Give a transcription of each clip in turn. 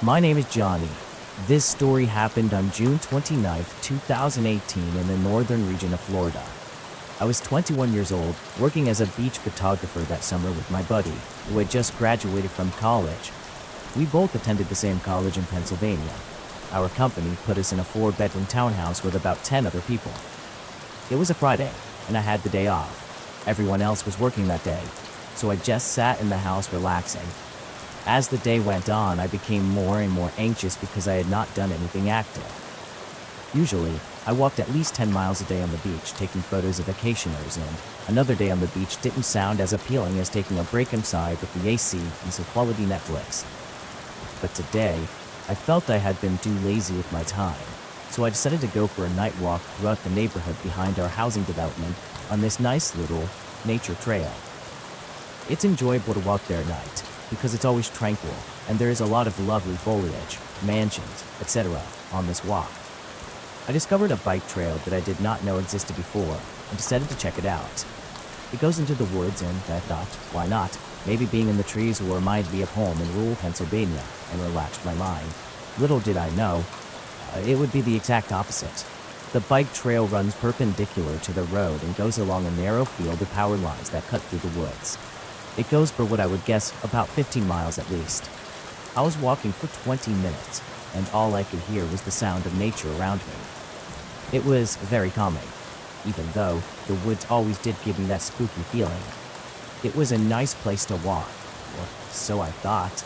My name is Johnny. This story happened on June 29th, 2018 in the northern region of Florida. I was 21 years old, working as a beach photographer that summer with my buddy, who had just graduated from college. We both attended the same college in Pennsylvania. Our company put us in a 4-bedroom townhouse with about 10 other people. It was a Friday, and I had the day off. Everyone else was working that day, so I just sat in the house relaxing. As the day went on, I became more and more anxious because I had not done anything active. Usually, I walked at least 10 miles a day on the beach, taking photos of vacationers, and another day on the beach didn't sound as appealing as taking a break inside with the AC and some quality Netflix. But today, I felt I had been too lazy with my time, so I decided to go for a night walk throughout the neighborhood behind our housing development on this nice little nature trail. It's enjoyable to walk there at night, because it's always tranquil, and there is a lot of lovely foliage, mansions, etc. on this walk. I discovered a bike trail that I did not know existed before, and decided to check it out. It goes into the woods, and I thought, why not? Maybe being in the trees will remind me of home in rural Pennsylvania, and relaxed my mind. Little did I know, it would be the exact opposite. The bike trail runs perpendicular to the road and goes along a narrow field of power lines that cut through the woods. It goes for what I would guess about 15 miles at least. I was walking for 20 minutes, and all I could hear was the sound of nature around me. It was very calming, even though the woods always did give me that spooky feeling. It was a nice place to walk, or so I thought.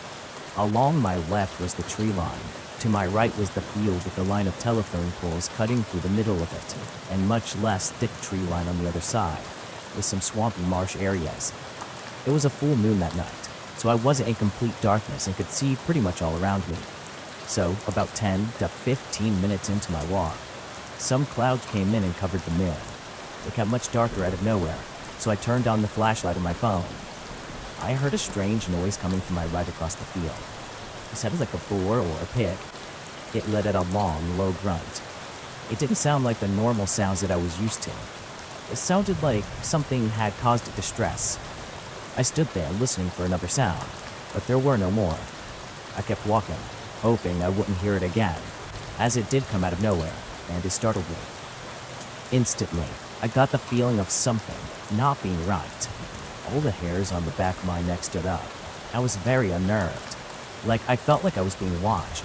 Along my left was the tree line. To my right was the field with a line of telephone poles cutting through the middle of it, and much less thick tree line on the other side, with some swampy marsh areas. It was a full moon that night, so I wasn't in complete darkness and could see pretty much all around me. So, about 10 to 15 minutes into my walk, some clouds came in and covered the moon. It got much darker out of nowhere, so I turned on the flashlight on my phone. I heard a strange noise coming from my right across the field. It sounded like a boar or a pig. It let out a long, low grunt. It didn't sound like the normal sounds that I was used to. It sounded like something had caused it distress. I stood there listening for another sound, but there were no more. I kept walking, hoping I wouldn't hear it again, as it did come out of nowhere, and it startled me. Instantly, I got the feeling of something not being right. All the hairs on the back of my neck stood up. I was very unnerved, like I felt like I was being watched.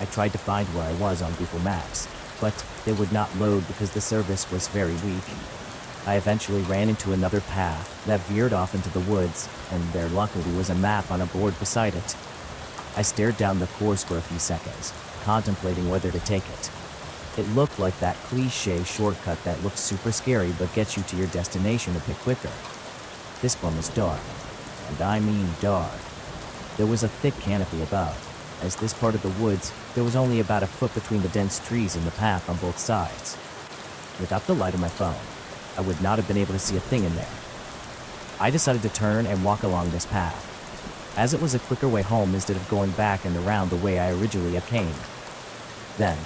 I tried to find where I was on Google Maps, but they would not load because the service was very weak. I eventually ran into another path that veered off into the woods, and there luckily was a map on a board beside it. I stared down the course for a few seconds, contemplating whether to take it. It looked like that cliché shortcut that looks super scary but gets you to your destination a bit quicker. This one was dark, and I mean dark. There was a thick canopy above. As this part of the woods, there was only about a foot between the dense trees and the path on both sides. Without the light of my phone, I would not have been able to see a thing in there. I decided to turn and walk along this path, as it was a quicker way home instead of going back and around the way I originally had came. Then,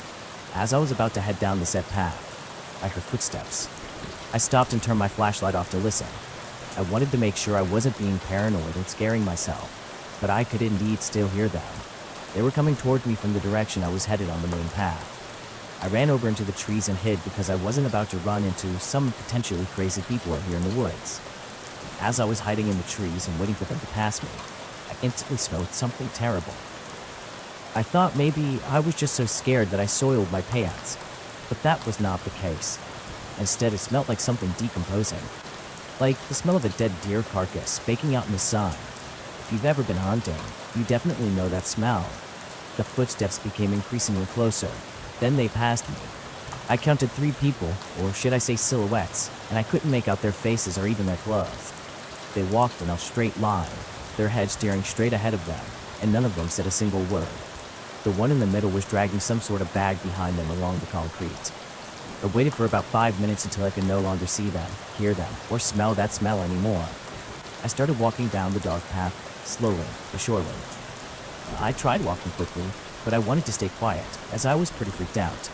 as I was about to head down the said path, I heard footsteps. I stopped and turned my flashlight off to listen. I wanted to make sure I wasn't being paranoid and scaring myself, but I could indeed still hear them. They were coming toward me from the direction I was headed on the main path. I ran over into the trees and hid because I wasn't about to run into some potentially crazy people out here in the woods. As I was hiding in the trees and waiting for them to pass me, I instantly smelled something terrible. I thought maybe I was just so scared that I soiled my pants, but that was not the case. Instead, it smelled like something decomposing, like the smell of a dead deer carcass baking out in the sun. If you've ever been hunting, you definitely know that smell. The footsteps became increasingly closer. Then they passed me. I counted 3 people, or should I say silhouettes, and I couldn't make out their faces or even their clothes. They walked in a straight line, their heads staring straight ahead of them, and none of them said a single word. The one in the middle was dragging some sort of bag behind them along the concrete. I waited for about 5 minutes until I could no longer see them, hear them, or smell that smell anymore. I started walking down the dark path, slowly but surely. I tried walking quickly, but I wanted to stay quiet, as I was pretty freaked out.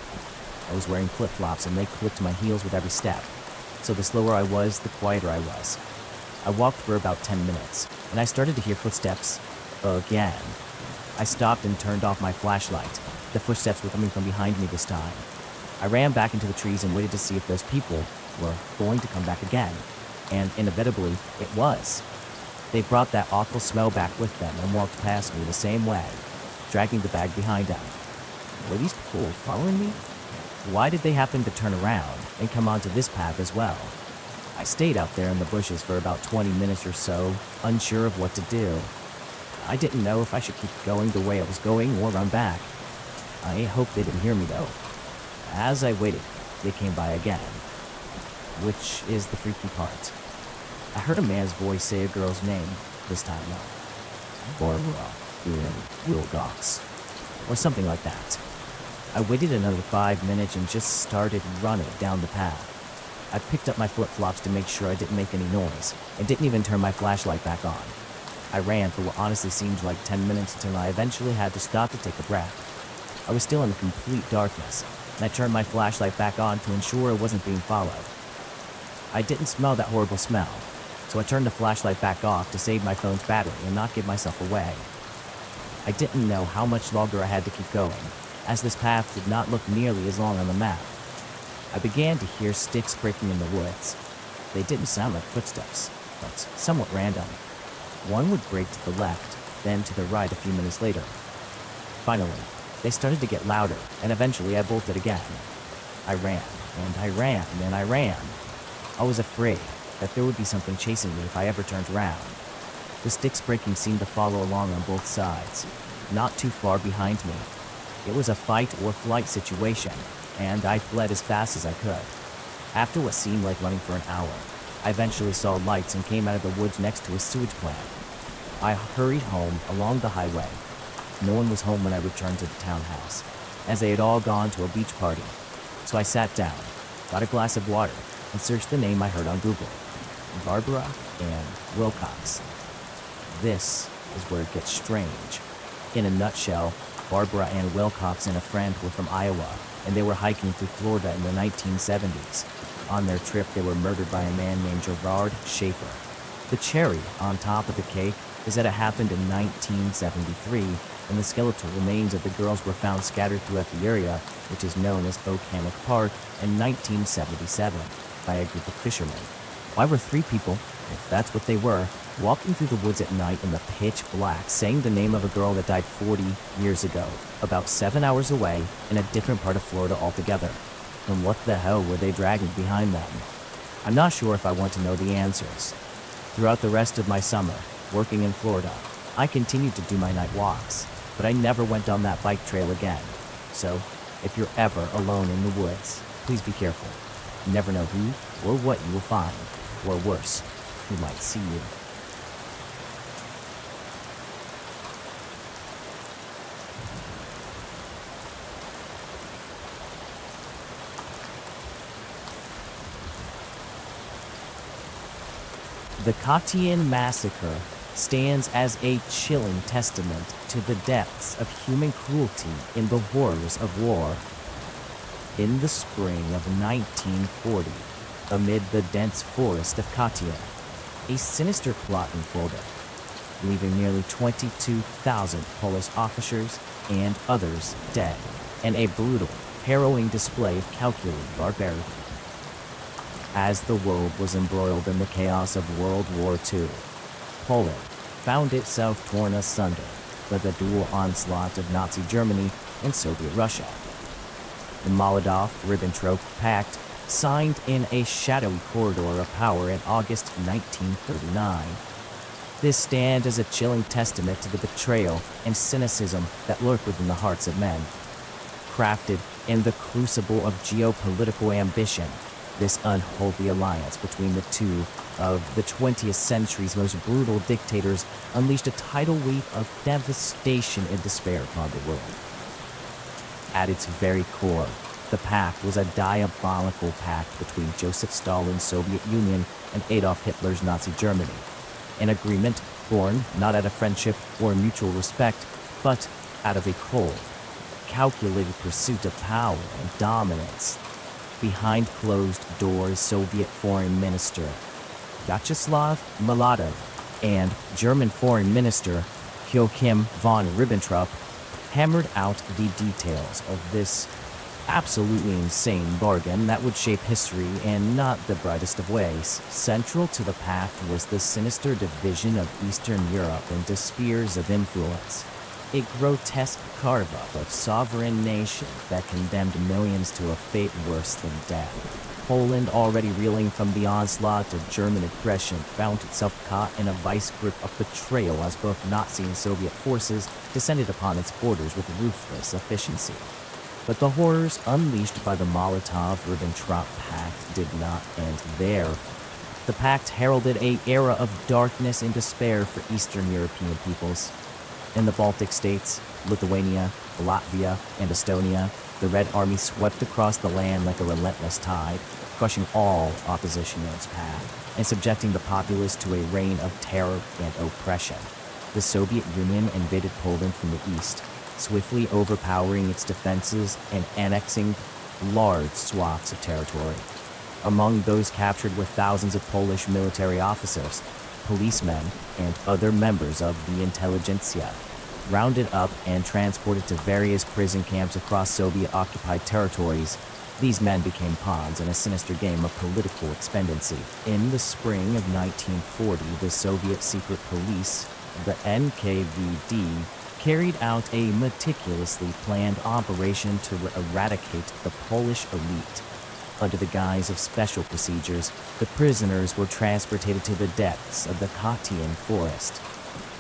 I was wearing flip-flops and they clipped my heels with every step, so the slower I was, the quieter I was. I walked for about 10 minutes, and I started to hear footsteps again. I stopped and turned off my flashlight. The footsteps were coming from behind me this time. I ran back into the trees and waited to see if those people were going to come back again. And inevitably, it was. They brought that awful smell back with them and walked past me the same way, dragging the bag behind them. Were these people following me? Why did they happen to turn around and come onto this path as well? I stayed out there in the bushes for about 20 minutes or so, unsure of what to do. I didn't know if I should keep going the way I was going or run back. I hoped they didn't hear me though. As I waited, they came by again. Which is the freaky part. I heard a man's voice say a girl's name, this time though. Barbara Wilcox, or something like that. I waited another 5 minutes and just started running down the path. I picked up my flip-flops to make sure I didn't make any noise, and didn't even turn my flashlight back on. I ran for what honestly seemed like 10 minutes until I eventually had to stop to take a breath. I was still in complete darkness, and I turned my flashlight back on to ensure it wasn't being followed. I didn't smell that horrible smell, so I turned the flashlight back off to save my phone's battery and not give myself away. I didn't know how much longer I had to keep going, as this path did not look nearly as long on the map. I began to hear sticks breaking in the woods. They didn't sound like footsteps, but somewhat random. One would break to the left, then to the right a few minutes later. Finally, they started to get louder, and eventually I bolted again. I ran, and I ran, and I ran. I was afraid that there would be something chasing me if I ever turned around. The sticks breaking seemed to follow along on both sides, not too far behind me. It was a fight or flight situation, and I fled as fast as I could. After what seemed like running for an hour, I eventually saw lights and came out of the woods next to a sewage plant. I hurried home along the highway. No one was home when I returned to the townhouse, as they had all gone to a beach party. So I sat down, got a glass of water, and searched the name I heard on Google. Barbara Ann Wilcox. This is where it gets strange. In a nutshell, Barbara Ann Wilcox and a friend were from Iowa, and they were hiking through Florida in the 1970s. On their trip, they were murdered by a man named Gerard Schaefer. The cherry on top of the cake is that it happened in 1973, and the skeletal remains of the girls were found scattered throughout the area, which is known as Oak Hammock Park, in 1977 by a group of fishermen. Why were 3 people, if that's what they were, walking through the woods at night in the pitch black, saying the name of a girl that died 40 years ago, about 7 hours away in a different part of Florida altogether? And what the hell were they dragging behind them? I'm not sure if I want to know the answers. Throughout the rest of my summer, working in Florida, I continued to do my night walks, but I never went down that bike trail again. So, if you're ever alone in the woods, please be careful. You never know who or what you will find, or worse, who might see you. The Cottian Massacre stands as a chilling testament to the depths of human cruelty in the horrors of war. In the spring of 1940, amid the dense forest of Cottia, a sinister plot unfolded, leaving nearly 22,000 Polish officers and others dead, and a brutal, harrowing display of calculated barbarity. As the world was embroiled in the chaos of World War II, Poland found itself torn asunder by the dual onslaught of Nazi Germany and Soviet Russia. The Molotov-Ribbentrop Pact signed in a shadowy corridor of power in August 1939. This stands as a chilling testament to the betrayal and cynicism that lurk within the hearts of men. Crafted in the crucible of geopolitical ambition, this unholy alliance between the two of the 20th century's most brutal dictators unleashed a tidal wave of devastation and despair upon the world. At its very core, the pact was a diabolical pact between Joseph Stalin's Soviet Union and Adolf Hitler's Nazi Germany. An agreement born not out of friendship or mutual respect, but out of a cold, calculated pursuit of power and dominance. Behind closed doors, Soviet Foreign Minister Vyacheslav Molotov and German Foreign Minister Joachim von Ribbentrop hammered out the details of this absolutely insane bargain that would shape history in not the brightest of ways. Central to the pact was the sinister division of Eastern Europe into spheres of influence. A grotesque carve-up of sovereign nations that condemned millions to a fate worse than death. Poland, already reeling from the onslaught of German aggression, found itself caught in a vice grip of betrayal as both Nazi and Soviet forces descended upon its borders with ruthless efficiency. But the horrors unleashed by the Molotov-Ribbentrop Pact did not end there. The pact heralded an era of darkness and despair for Eastern European peoples. In the Baltic states, Lithuania, Latvia, and Estonia, the Red Army swept across the land like a relentless tide, crushing all opposition in its path, and subjecting the populace to a reign of terror and oppression. The Soviet Union invaded Poland from the east, swiftly overpowering its defenses and annexing large swaths of territory. Among those captured were thousands of Polish military officers, policemen, and other members of the intelligentsia. Rounded up and transported to various prison camps across Soviet-occupied territories, these men became pawns in a sinister game of political expediency. In the spring of 1940, the Soviet secret police, the NKVD, carried out a meticulously planned operation to eradicate the Polish elite. Under the guise of special procedures, the prisoners were transported to the depths of the Katian forest.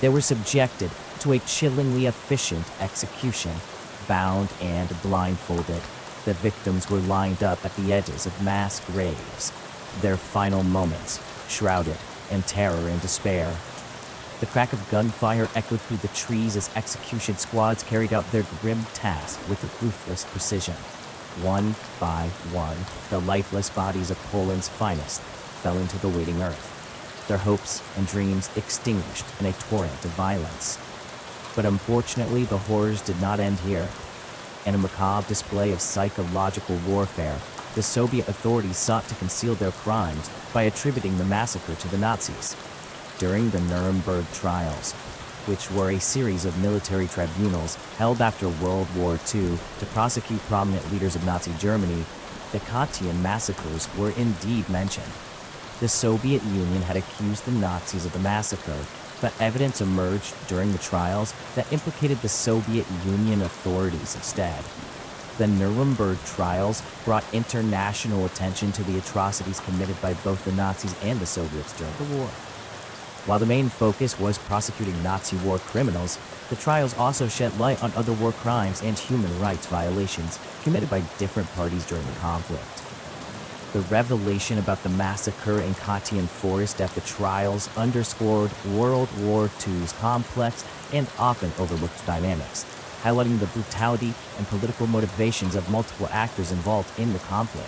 They were subjected to a chillingly efficient execution, bound and blindfolded. The victims were lined up at the edges of mass graves, their final moments shrouded in terror and despair. The crack of gunfire echoed through the trees as execution squads carried out their grim task with ruthless precision. One by one, the lifeless bodies of Poland's finest fell into the waiting earth, their hopes and dreams extinguished in a torrent of violence. But unfortunately, the horrors did not end here. In a macabre display of psychological warfare, the Soviet authorities sought to conceal their crimes by attributing the massacre to the Nazis. During the Nuremberg trials, which were a series of military tribunals held after World War II to prosecute prominent leaders of Nazi Germany, the Katian massacres were indeed mentioned. The Soviet Union had accused the Nazis of the massacre, but evidence emerged during the trials that implicated the Soviet Union authorities instead. The Nuremberg trials brought international attention to the atrocities committed by both the Nazis and the Soviets during the war. While the main focus was prosecuting Nazi war criminals, the trials also shed light on other war crimes and human rights violations committed by different parties during the conflict. The revelation about the massacre in Katian Forest at the trials underscored World War II's complex and often overlooked dynamics, highlighting the brutality and political motivations of multiple actors involved in the conflict.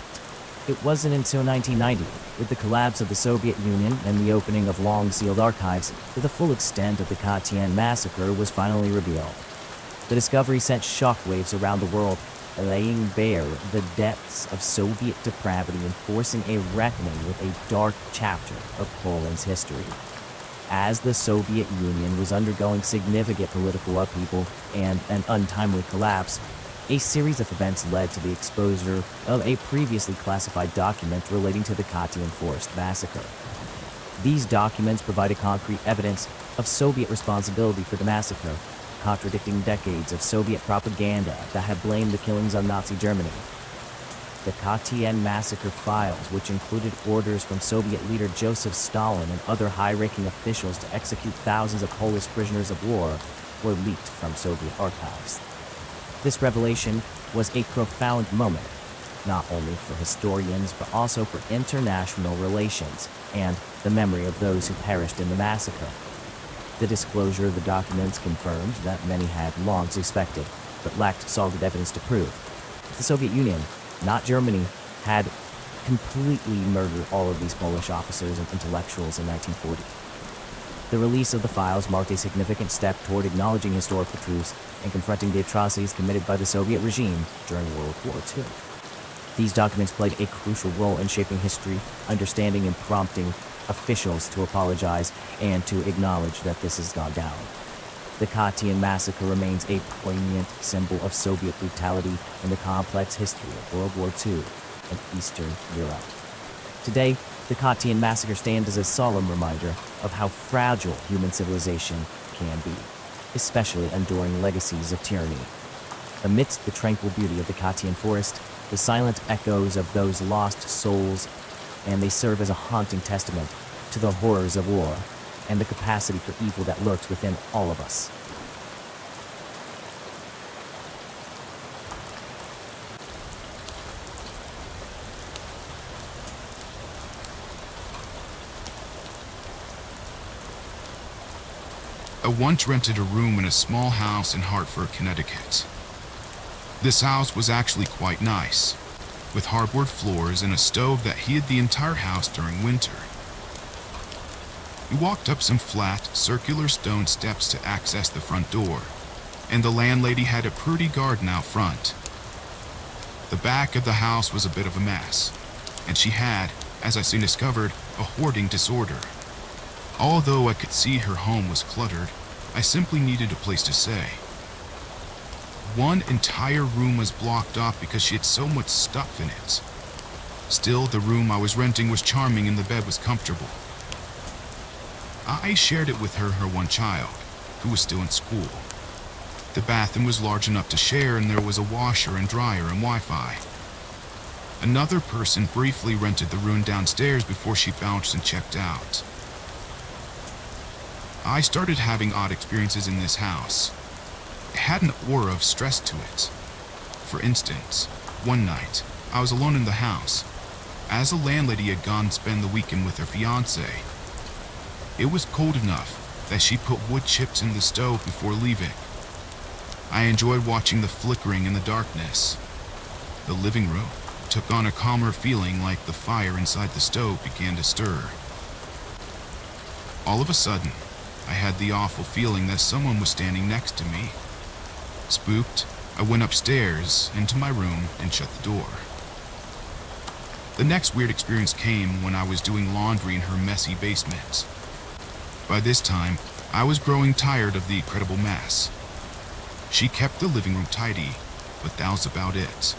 It wasn't until 1990, with the collapse of the Soviet Union and the opening of long-sealed archives, that the full extent of the Katian massacre was finally revealed. The discovery sent shockwaves around the world, laying bare the depths of Soviet depravity and forcing a reckoning with a dark chapter of Poland's history. As the Soviet Union was undergoing significant political upheaval and an untimely collapse, a series of events led to the exposure of a previously classified document relating to the Katian Forest massacre. These documents provided concrete evidence of Soviet responsibility for the massacre, contradicting decades of Soviet propaganda that had blamed the killings on Nazi Germany. The Katian massacre files, which included orders from Soviet leader Joseph Stalin and other high-ranking officials to execute thousands of Polish prisoners of war, were leaked from Soviet archives. This revelation was a profound moment, not only for historians but also for international relations and the memory of those who perished in the massacre. The disclosure of the documents confirmed that many had long suspected, but lacked solid evidence to prove. The Soviet Union, not Germany, had completely murdered all of these Polish officers and intellectuals in 1940. The release of the files marked a significant step toward acknowledging historical truths and confronting the atrocities committed by the Soviet regime during World War II. These documents played a crucial role in shaping history, understanding and prompting officials to apologize and to acknowledge that this has gone down. The Katyn massacre remains a poignant symbol of Soviet brutality in the complex history of World War II and Eastern Europe. Today, the Katyn massacre stands as a solemn reminder of how fragile human civilization can be, especially enduring legacies of tyranny. Amidst the tranquil beauty of the Katyn forest, the silent echoes of those lost souls, and they serve as a haunting testament to the horrors of war and the capacity for evil that lurks within all of us. I once rented a room in a small house in Hartford, Connecticut. This house was actually quite nice, with hardwood floors and a stove that heated the entire house during winter. We walked up some flat, circular stone steps to access the front door, and the landlady had a pretty garden out front. The back of the house was a bit of a mess, and she had, as I soon discovered, a hoarding disorder. Although I could see her home was cluttered, I simply needed a place to stay. One entire room was blocked off because she had so much stuff in it. Still, the room I was renting was charming and the bed was comfortable. I shared it with her one child, who was still in school. The bathroom was large enough to share, and there was a washer and dryer and Wi-Fi. Another person briefly rented the room downstairs before she bounced and checked out. I started having odd experiences in this house. It had an aura of stress to it. For instance, one night, I was alone in the house, as the landlady had gone to spend the weekend with her fiancé. It was cold enough that she put wood chips in the stove before leaving. I enjoyed watching the flickering in the darkness. The living room took on a calmer feeling, like the fire inside the stove began to stir. All of a sudden, I had the awful feeling that someone was standing next to me. Spooked, I went upstairs into my room and shut the door. The next weird experience came when I was doing laundry in her messy basement. By this time, I was growing tired of the incredible mess. She kept the living room tidy, but that was about it.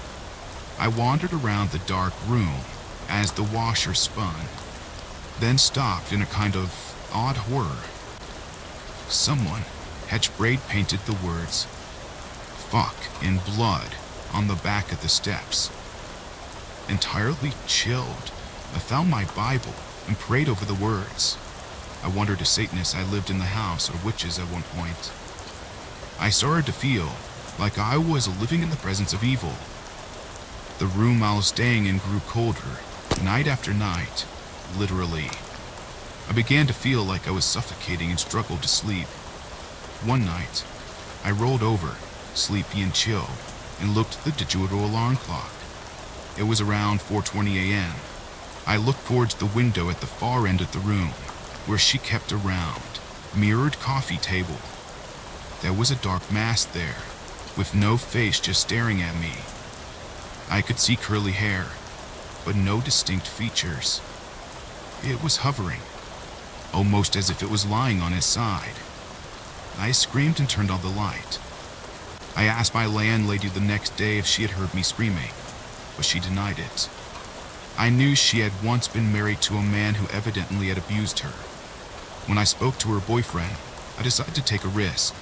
I wandered around the dark room as the washer spun, then stopped in a kind of odd horror. Someone had sprayed painted the words "fuck" in blood on the back of the steps. Entirely chilled, I found my Bible and prayed over the words. I wondered if Satanists had lived in the house or witches at one point. I started to feel like I was living in the presence of evil. The room I was staying in grew colder, night after night, literally. I began to feel like I was suffocating and struggled to sleep. One night, I rolled over, sleepy and chilled, and looked at the digital alarm clock. It was around 4:20 a.m. I looked towards the window at the far end of the room, where she kept a round, mirrored coffee table. There was a dark mass there, with no face, just staring at me. I could see curly hair, but no distinct features. It was hovering, almost as if it was lying on its side. I screamed and turned on the light. I asked my landlady the next day if she had heard me screaming, but she denied it. I knew she had once been married to a man who evidently had abused her. When I spoke to her boyfriend, I decided to take a risk.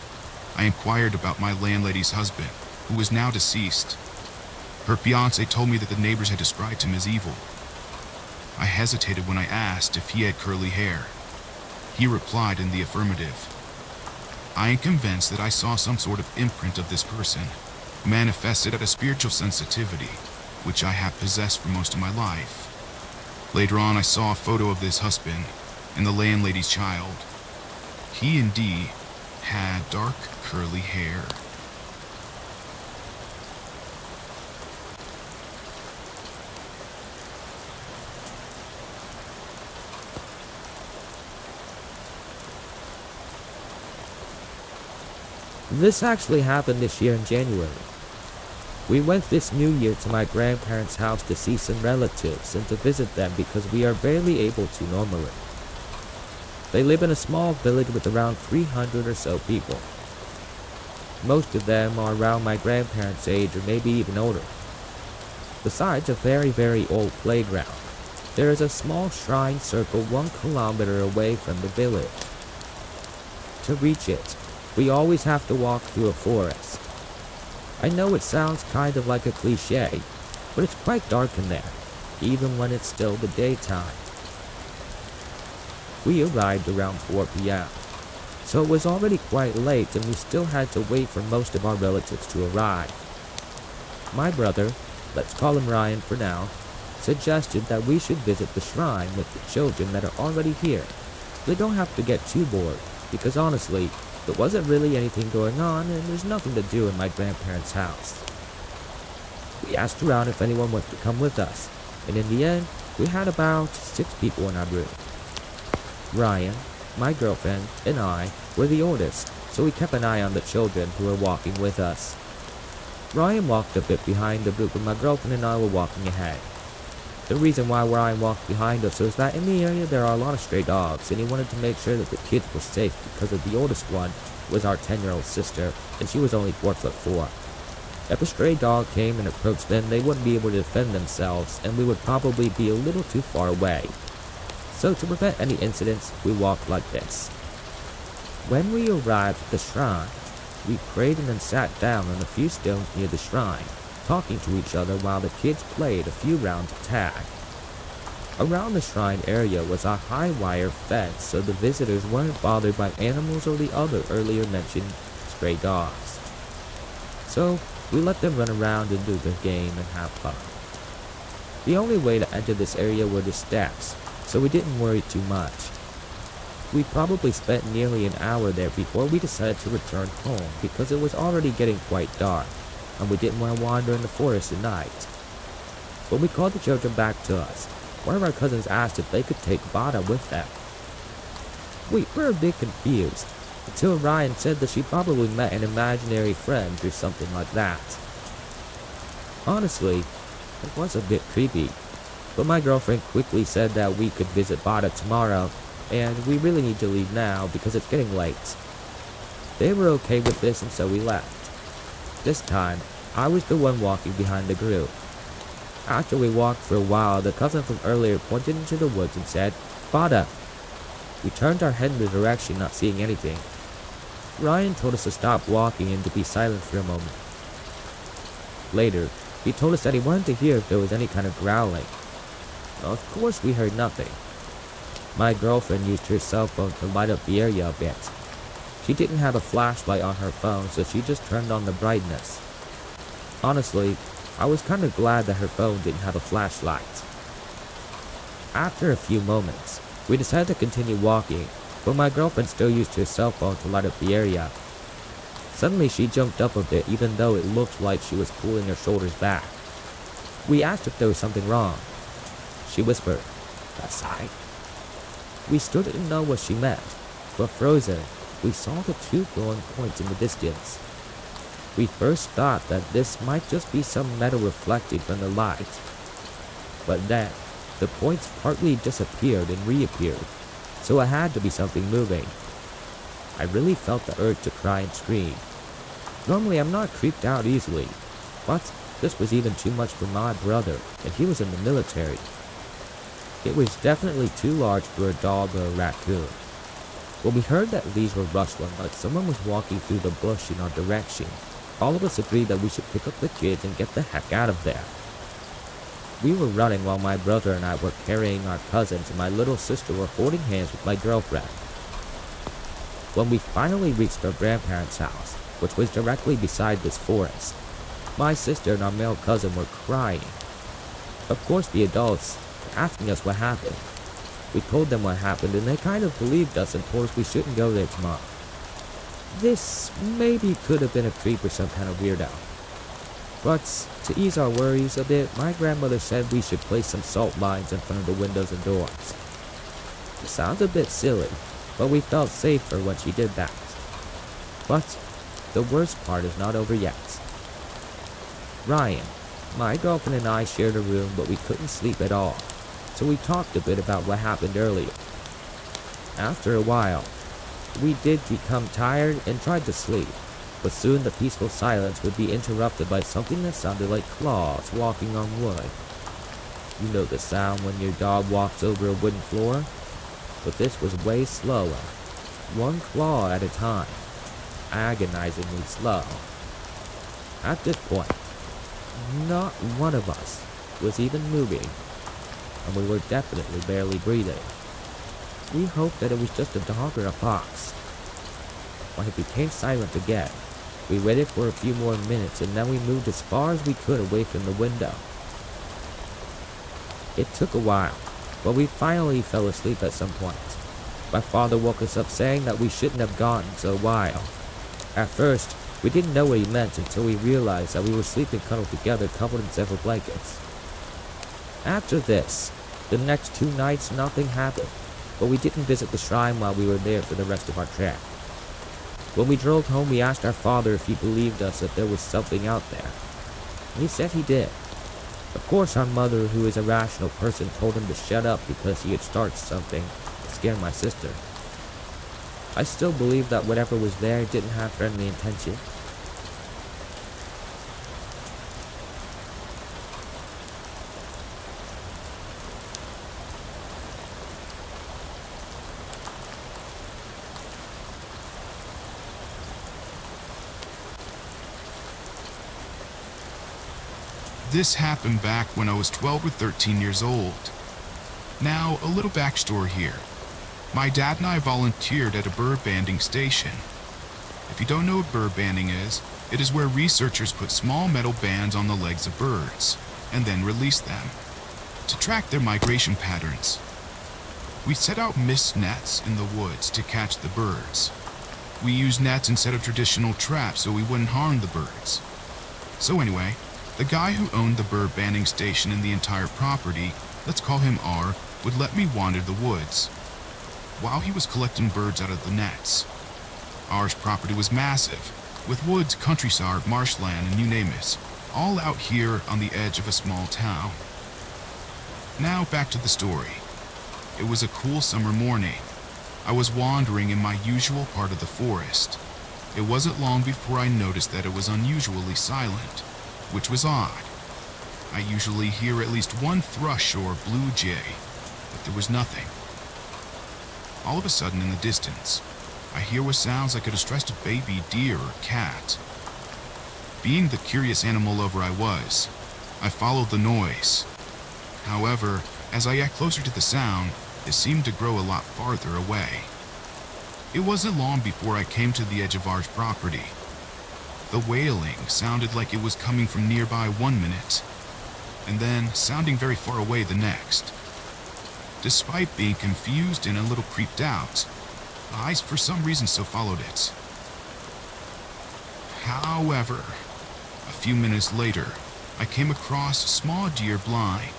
I inquired about my landlady's husband, who was now deceased. Her fiancé told me that the neighbors had described him as evil. I hesitated when I asked if he had curly hair. He replied in the affirmative. I am convinced that I saw some sort of imprint of this person, manifested at a spiritual sensitivity, which I have possessed for most of my life. Later on, I saw a photo of this husband and the landlady's child. He indeed had dark, curly hair. This actually happened this year in January. We went this New Year to my grandparents' house to see some relatives and to visit them because we are barely able to normally. They live in a small village with around 300 or so people. Most of them are around my grandparents' age or maybe even older. Besides a very, very old playground, there is a small shrine circle 1 kilometer away from the village. To reach it, we always have to walk through a forest. I know it sounds kind of like a cliche, but it's quite dark in there, even when it's still the daytime. We arrived around 4 p.m., so it was already quite late and we still had to wait for most of our relatives to arrive. My brother, let's call him Ryan for now, suggested that we should visit the shrine with the children that are already here. They don't have to get too bored, because honestly, there wasn't really anything going on and there's nothing to do in my grandparents' house. We asked around if anyone wanted to come with us, and in the end, we had about 6 people in our group. Ryan, my girlfriend, and I were the oldest, so we kept an eye on the children who were walking with us. Ryan walked a bit behind the group and my girlfriend and I were walking ahead. The reason why Ryan walked behind us was that in the area there are a lot of stray dogs and he wanted to make sure that the kids were safe because of the oldest one was our 10-year-old sister and she was only 4'4". If a stray dog came and approached them, they wouldn't be able to defend themselves and we would probably be a little too far away. So to prevent any incidents, we walked like this. When we arrived at the shrine, we prayed and then sat down on a few stones near the shrine, talking to each other while the kids played a few rounds of tag. Around the shrine area was a high wire fence so the visitors weren't bothered by animals or the other earlier mentioned stray dogs. So we let them run around and do their game and have fun. The only way to enter this area were the steps, so we didn't worry too much. We probably spent nearly an hour there before we decided to return home because it was already getting quite dark, and we didn't want to wander in the forest at night. When we called the children back to us, one of our cousins asked if they could take Bada with them. We were a bit confused, until Ryan said that she probably met an imaginary friend or something like that. Honestly, it was a bit creepy, but my girlfriend quickly said that we could visit Bada tomorrow, and we really need to leave now because it's getting late. They were okay with this and so we left. This time, I was the one walking behind the group. After we walked for a while, the cousin from earlier pointed into the woods and said, "Bada." We turned our head in the direction, not seeing anything. Ryan told us to stop walking and to be silent for a moment. Later, he told us that he wanted to hear if there was any kind of growling. Of course, we heard nothing. My girlfriend used her cell phone to light up the area a bit. She didn't have a flashlight on her phone, so she just turned on the brightness. Honestly, I was kind of glad that her phone didn't have a flashlight. After a few moments, we decided to continue walking, but my girlfriend still used her cell phone to light up the area. Suddenly she jumped up a bit even though it looked like she was pulling her shoulders back. We asked if there was something wrong. She whispered, "That side." We still didn't know what she meant, but frozen, we saw the 2 glowing points in the distance. We first thought that this might just be some metal reflected from the light. But then, the points partly disappeared and reappeared, so it had to be something moving. I really felt the urge to cry and scream. Normally I'm not creeped out easily, but this was even too much for my brother, and he was in the military. It was definitely too large for a dog or a raccoon. When we heard that leaves were rustling like someone was walking through the bush in our direction, all of us agreed that we should pick up the kids and get the heck out of there. We were running while my brother and I were carrying our cousins and my little sister were holding hands with my girlfriend. When we finally reached our grandparents' house, which was directly beside this forest, my sister and our male cousin were crying. Of course the adults were asking us what happened. We told them what happened and they kind of believed us and told us we shouldn't go there tomorrow. This maybe could have been a creep or some kind of weirdo. But to ease our worries a bit, my grandmother said we should place some salt lines in front of the windows and doors. It sounds a bit silly, but we felt safer when she did that. But the worst part is not over yet. Ryan, my girlfriend and I shared a room, but we couldn't sleep at all, so we talked a bit about what happened earlier. After a while, we did become tired and tried to sleep, but soon the peaceful silence would be interrupted by something that sounded like claws walking on wood. You know the sound when your dog walks over a wooden floor? But this was way slower, one claw at a time, agonizingly slow. At this point, not one of us was even moving, and we were definitely barely breathing. We hoped that it was just a dog or a fox. When it became silent again, we waited for a few more minutes and then we moved as far as we could away from the window. It took a while, but we finally fell asleep at some point. My father woke us up saying that we shouldn't have gotten so wild. At first, we didn't know what he meant until we realized that we were sleeping cuddled together covered in several blankets. After this, the next 2 nights nothing happened, but we didn't visit the shrine while we were there for the rest of our trip. When we drove home, we asked our father if he believed us that there was something out there. He said he did. Of course, our mother, who is a rational person, told him to shut up because he had started something to scare my sister. I still believe that whatever was there didn't have friendly intention. This happened back when I was 12 or 13 years old. Now, a little backstory here. My dad and I volunteered at a bird banding station. If you don't know what bird banding is, it is where researchers put small metal bands on the legs of birds and then release them to track their migration patterns. We set out mist nets in the woods to catch the birds. We used nets instead of traditional traps so we wouldn't harm the birds. So anyway, the guy who owned the bird banding station and the entire property, let's call him R, would let me wander the woods while he was collecting birds out of the nets. R's property was massive, with woods, countryside, marshland, and you name it, all out here on the edge of a small town. Now back to the story. It was a cool summer morning. I was wandering in my usual part of the forest. It wasn't long before I noticed that it was unusually silent, which was odd. I usually hear at least one thrush or blue jay, but there was nothing. All of a sudden in the distance, I hear what sounds like a distressed baby deer or cat. Being the curious animal lover I was, I followed the noise. However, as I got closer to the sound, it seemed to grow a lot farther away. It wasn't long before I came to the edge of our property. The wailing sounded like it was coming from nearby 1 minute, and then sounding very far away the next. Despite being confused and a little creeped out, I for some reason still followed it. However, a few minutes later, I came across a small deer blind.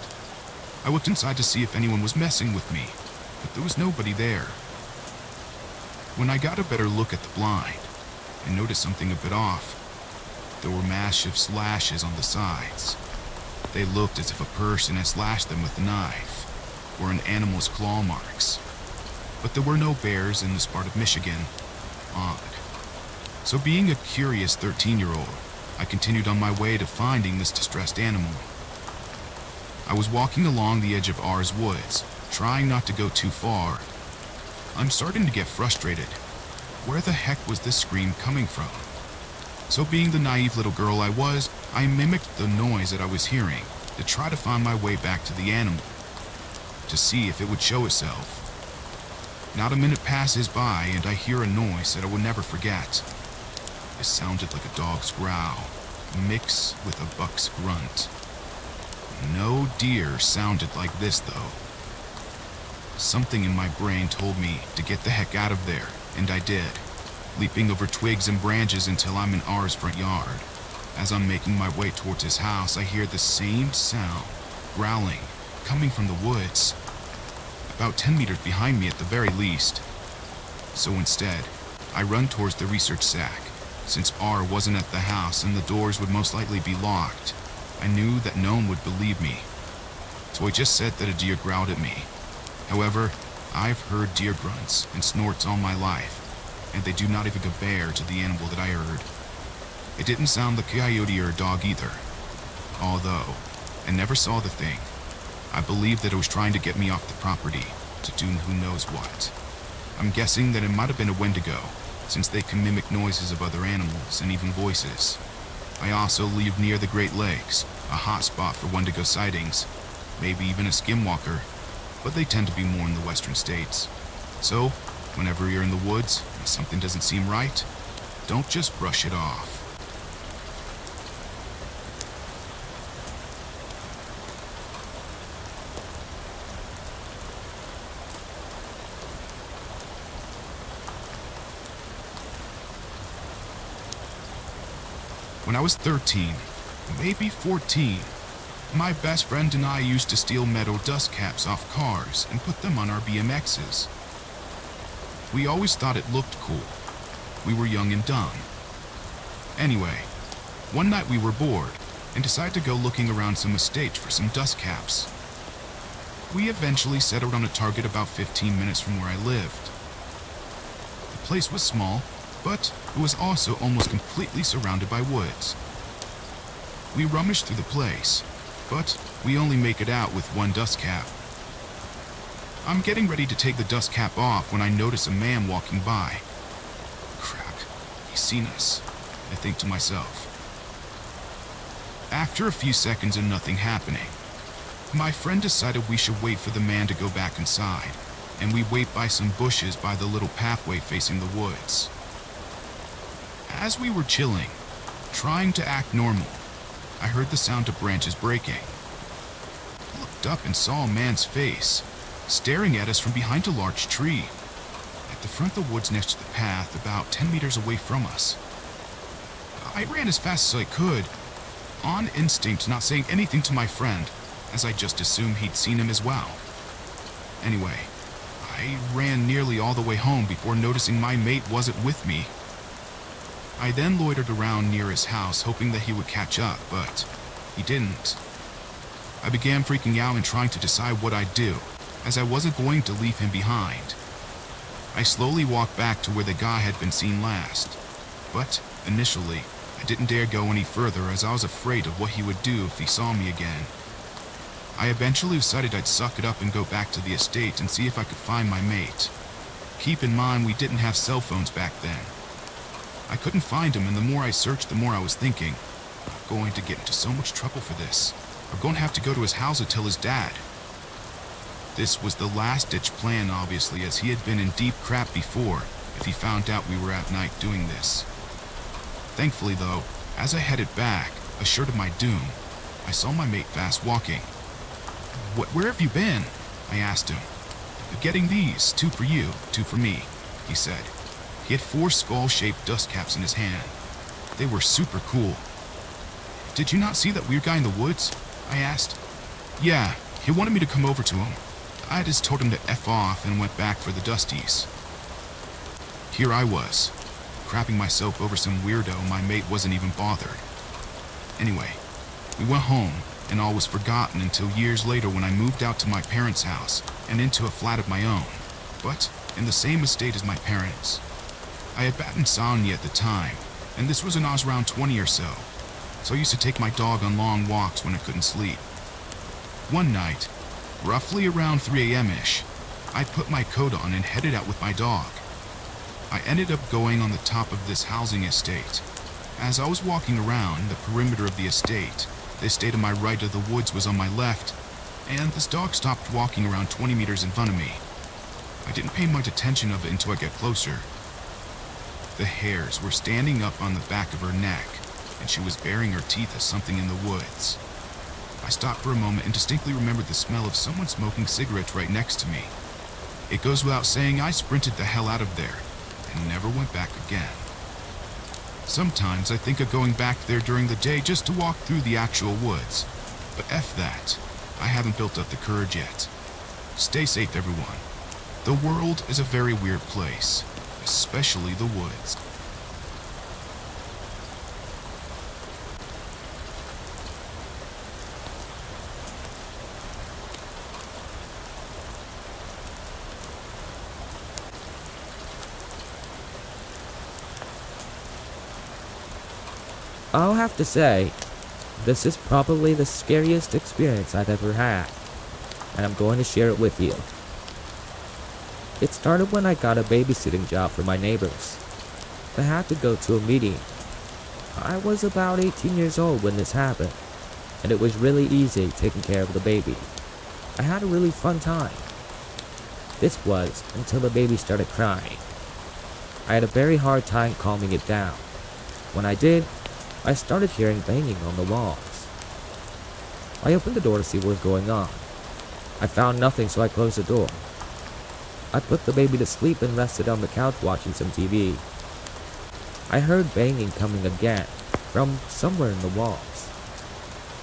I looked inside to see if anyone was messing with me, but there was nobody there. When I got a better look at the blind, I noticed something a bit off. There were massive slashes on the sides. They looked as if a person had slashed them with a knife, or an animal's claw marks. But there were no bears in this part of Michigan. Odd. So being a curious 13-year-old, I continued on my way to finding this distressed animal. I was walking along the edge of R's woods, trying not to go too far. I'm starting to get frustrated. Where the heck was this scream coming from? So being the naive little girl I was, I mimicked the noise that I was hearing to try to find my way back to the animal, to see if it would show itself. Not a minute passes by and I hear a noise that I will never forget. It sounded like a dog's growl, mixed with a buck's grunt. No deer sounded like this though. Something in my brain told me to get the heck out of there, and I did, leaping over twigs and branches until I'm in R's front yard. As I'm making my way towards his house, I hear the same sound, growling, coming from the woods, about 10 meters behind me at the very least. So instead, I run towards the research sack. Since R wasn't at the house and the doors would most likely be locked, I knew that no one would believe me. So I just said that a deer growled at me. However, I've heard deer grunts and snorts all my life, and they do not even compare to the animal that I heard. It didn't sound like a coyote or a dog either. Although, I never saw the thing. I believe that it was trying to get me off the property to do who knows what. I'm guessing that it might have been a Wendigo, since they can mimic noises of other animals and even voices. I also live near the Great Lakes, a hot spot for Wendigo sightings, maybe even a skinwalker, but they tend to be more in the western states. So, whenever you're in the woods and something doesn't seem right, don't just brush it off. When I was 13, maybe 14, my best friend and I used to steal metal dust caps off cars and put them on our BMXs. We always thought it looked cool. We were young and dumb. Anyway, one night we were bored and decided to go looking around some estates for some dust caps. We eventually settled on a target about 15 minutes from where I lived. The place was small, but it was also almost completely surrounded by woods. We rummaged through the place, but we only make it out with one dust cap. I'm getting ready to take the dust cap off when I notice a man walking by. Crap, he's seen us, I think to myself. After a few seconds and nothing happening, my friend decided we should wait for the man to go back inside, and we wait by some bushes by the little pathway facing the woods. As we were chilling, trying to act normal, I heard the sound of branches breaking. I looked up and saw a man's face, staring at us from behind a large tree, at the front of the woods next to the path, about 10 meters away from us. I ran as fast as I could, on instinct, not saying anything to my friend, as I just assumed he'd seen him as well. Anyway, I ran nearly all the way home before noticing my mate wasn't with me. I then loitered around near his house, hoping that he would catch up, but he didn't. I began freaking out and trying to decide what I'd do, as I wasn't going to leave him behind. I slowly walked back to where the guy had been seen last, but initially, I didn't dare go any further as I was afraid of what he would do if he saw me again. I eventually decided I'd suck it up and go back to the estate and see if I could find my mate. Keep in mind we didn't have cell phones back then. I couldn't find him, and the more I searched, the more I was thinking, I'm going to get into so much trouble for this. I'm going to have to go to his house and tell his dad. This was the last-ditch plan, obviously, as he had been in deep crap before if he found out we were at night doing this. Thankfully, though, as I headed back, assured of my doom, I saw my mate fast walking. Where have you been? I asked him. Getting these, 2 for you, 2 for me, he said. He had 4 skull-shaped dust caps in his hand. They were super cool. Did you not see that weird guy in the woods? I asked. Yeah, he wanted me to come over to him. I just told him to F off and went back for the dusties. Here I was, crapping myself over some weirdo my mate wasn't even bothered. Anyway, we went home, and all was forgotten until years later when I moved out to my parents' house and into a flat of my own, but in the same estate as my parents. I had bad insomnia at the time, and this was when I was around 20 or so I used to take my dog on long walks when I couldn't sleep. One night, roughly around 3 a.m.-ish, I put my coat on and headed out with my dog. I ended up going on the top of this housing estate. As I was walking around the perimeter of the estate on my right of the woods was on my left, and this dog stopped walking around 20 meters in front of me. I didn't pay much attention of it until I got closer. The hairs were standing up on the back of her neck, and she was baring her teeth at something in the woods. I stopped for a moment and distinctly remembered the smell of someone smoking cigarettes right next to me. It goes without saying I sprinted the hell out of there and never went back again. Sometimes I think of going back there during the day just to walk through the actual woods, but F that. I haven't built up the courage yet. Stay safe, everyone. The world is a very weird place, especially the woods. I'll have to say, this is probably the scariest experience I've ever had, and I'm going to share it with you. It started when I got a babysitting job for my neighbors. I had to go to a meeting. I was about 18 years old when this happened, and it was really easy taking care of the baby. I had a really fun time. This was until the baby started crying. I had a very hard time calming it down. When I did, I started hearing banging on the walls. I opened the door to see what was going on. I found nothing, so I closed the door. I put the baby to sleep and rested on the couch watching some TV. I heard banging coming again from somewhere in the walls.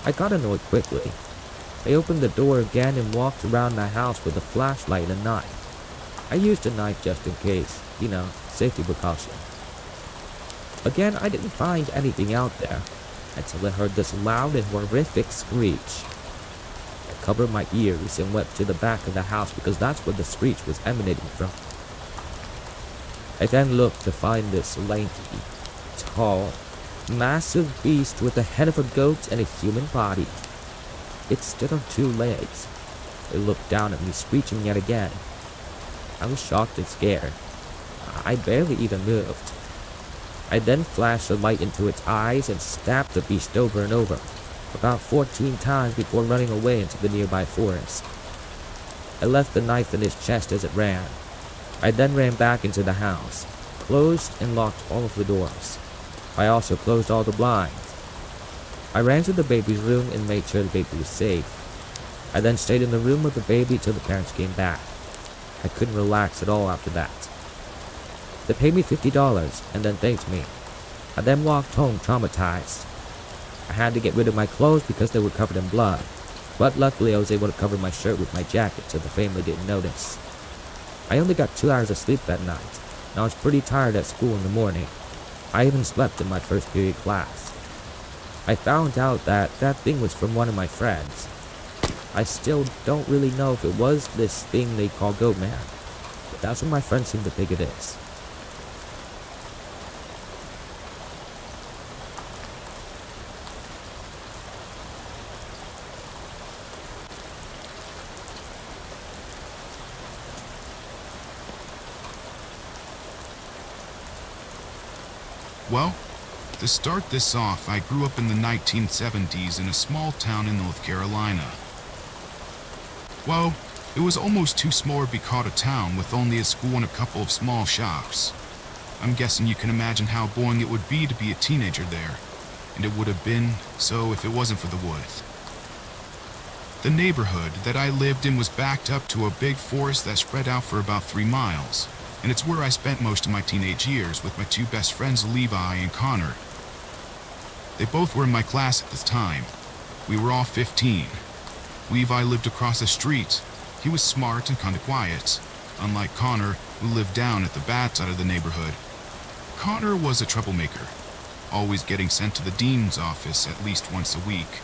I got annoyed quickly. I opened the door again and walked around the house with a flashlight and a knife. I used a knife just in case, safety precaution. Again, I didn't find anything out there until I heard this loud and horrific screech. I covered my ears and went to the back of the house because that's where the screech was emanating from. I then looked to find this lanky, tall, massive beast with the head of a goat and a human body. It stood on two legs. It looked down at me, screeching yet again. I was shocked and scared. I barely even moved. I then flashed the light into its eyes and stabbed the beast over and over, about 14 times before running away into the nearby forest. I left the knife in his chest as it ran. I then ran back into the house, closed and locked all of the doors. I also closed all the blinds. I ran to the baby's room and made sure the baby was safe. I then stayed in the room with the baby till the parents came back. I couldn't relax at all after that. They paid me $50 and then thanked me. I then walked home traumatized. I had to get rid of my clothes because they were covered in blood, but luckily I was able to cover my shirt with my jacket so the family didn't notice. I only got 2 hours of sleep that night, and I was pretty tired at school in the morning. I even slept in my first period class. I found out that thing was from one of my friends. I still don't really know if it was this thing they call Goat Man, but that's what my friends seem to think it is. Well, to start this off, I grew up in the 1970s in a small town in North Carolina. Well, it was almost too small to be called a town with only a school and a couple of small shops. I'm guessing you can imagine how boring it would be to be a teenager there, and it would have been so if it wasn't for the woods. The neighborhood that I lived in was backed up to a big forest that spread out for about 3 miles. And it's where I spent most of my teenage years with my two best friends, Levi and Connor. They both were in my class at the time. We were all 15. Levi lived across the street. He was smart and kind of quiet, unlike Connor, who lived down at the bad side of the neighborhood. Connor was a troublemaker, always getting sent to the dean's office at least once a week.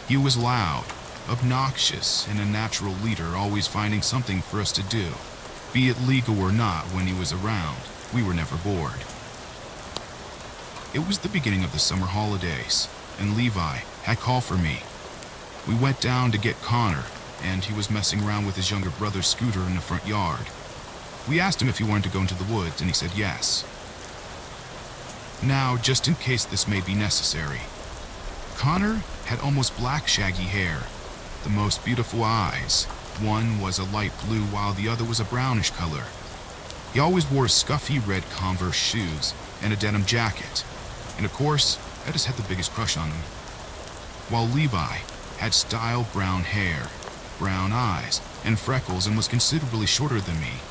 He was loud, obnoxious, and a natural leader, always finding something for us to do. Be it legal or not, when he was around, we were never bored. It was the beginning of the summer holidays, and Levi had called for me. We went down to get Connor, and he was messing around with his younger brother's scooter in the front yard. We asked him if he wanted to go into the woods, and he said yes. Now, just in case this may be necessary, Connor had almost black shaggy hair, the most beautiful eyes. One was a light blue while the other was a brownish color. He always wore scuffy red Converse shoes and a denim jacket. And of course, I just had the biggest crush on him. While Levi had style brown hair, brown eyes, and freckles and was considerably shorter than me.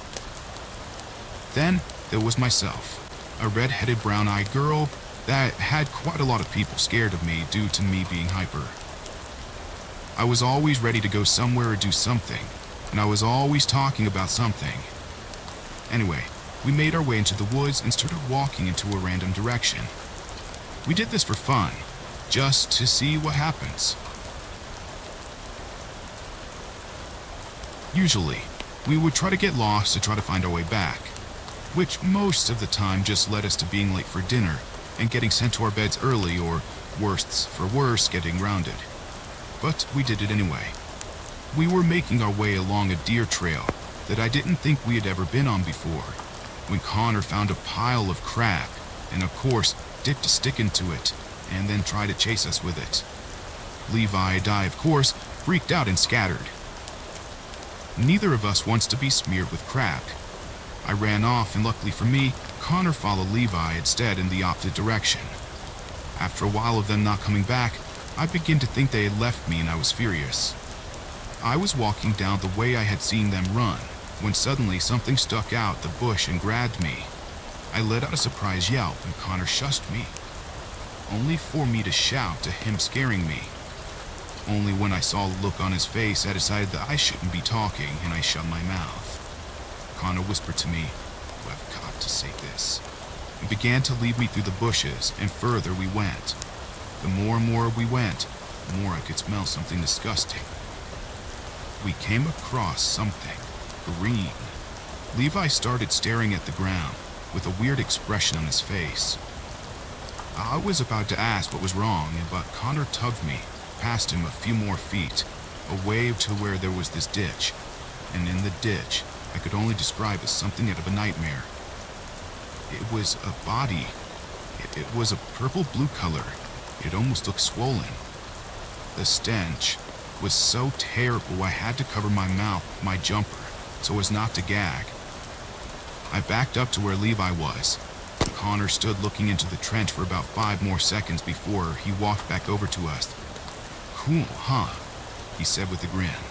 Then there was myself, a red-headed brown-eyed girl that had quite a lot of people scared of me due to me being hyper. I was always ready to go somewhere or do something, and I was always talking about something. Anyway, we made our way into the woods and started walking into a random direction. We did this for fun, just to see what happens. Usually, we would try to get lost to try to find our way back, which most of the time just led us to being late for dinner, and getting sent to our beds early, or worse for worse, getting grounded. But we did it anyway. We were making our way along a deer trail that I didn't think we had ever been on before, when Connor found a pile of crap, and of course dipped a stick into it, and then tried to chase us with it. Levi and I, of course, freaked out and scattered. Neither of us wants to be smeared with crap. I ran off, and luckily for me, Connor followed Levi instead in the opposite direction. After a while of them not coming back, I began to think they had left me, and I was furious. I was walking down the way I had seen them run, when suddenly something stuck out the bush and grabbed me. I let out a surprised yelp, and Connor shushed me, only for me to shout to him, scaring me. Only when I saw the look on his face, I decided that I shouldn't be talking, and I shut my mouth. Connor whispered to me, "You have got to say this," and began to lead me through the bushes, and further we went. The more and more we went, the more I could smell something disgusting. We came across something green. Levi started staring at the ground with a weird expression on his face. I was about to ask what was wrong, but Connor tugged me past him a few more feet, away to where there was this ditch, and in the ditch I could only describe as something out of a nightmare. It was a body. It was a purple-blue color. It almost looked swollen. The stench was so terrible I had to cover my mouth with my jumper so as not to gag. I backed up to where Levi was. Connor stood looking into the trench for about 5 more seconds before he walked back over to us. "Cool, huh?" he said with a grin.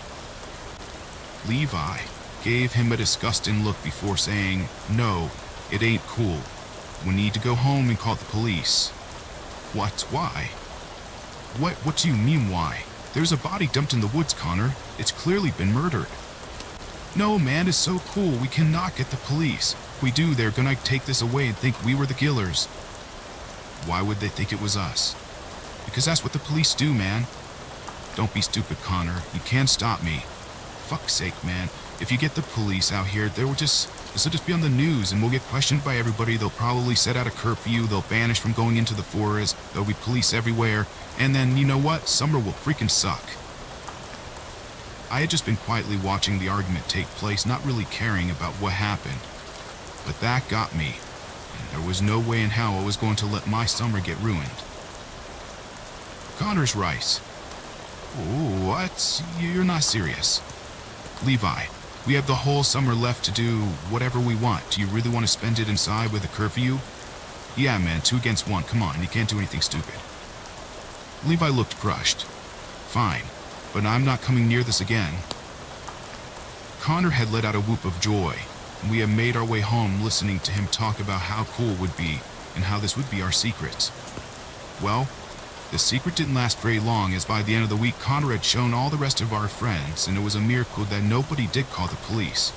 Levi gave him a disgusting look before saying, "No, it ain't cool. We need to go home and call the police." "What? Why?" What do you mean, why? There's a body dumped in the woods, Connor. It's clearly been murdered." "No, man, it's so cool. We cannot get the police. If we do, they're gonna take this away and think we were the killers." "Why would they think it was us?" "Because that's what the police do, man." "Don't be stupid, Connor. You can't stop me." "Fuck's sake, man. If you get the police out here, this will just be on the news, and we'll get questioned by everybody. They'll probably set out a curfew. They'll ban us from going into the forest. There'll be police everywhere. And then, you know what? Summer will freaking suck." I had just been quietly watching the argument take place, not really caring about what happened. But that got me, and there was no way in hell I was going to let my summer get ruined. Connor's right. "What? You're not serious." "Levi, we have the whole summer left to do whatever we want. Do you really want to spend it inside with a curfew?" "Yeah, man, 2 against 1. Come on, you can't do anything stupid." Levi looked crushed. "Fine, but I'm not coming near this again." Connor had let out a whoop of joy, and we had made our way home listening to him talk about how cool it would be and how this would be our secret. Well, the secret didn't last very long, as by the end of the week Connor had shown all the rest of our friends, and it was a miracle that nobody did call the police.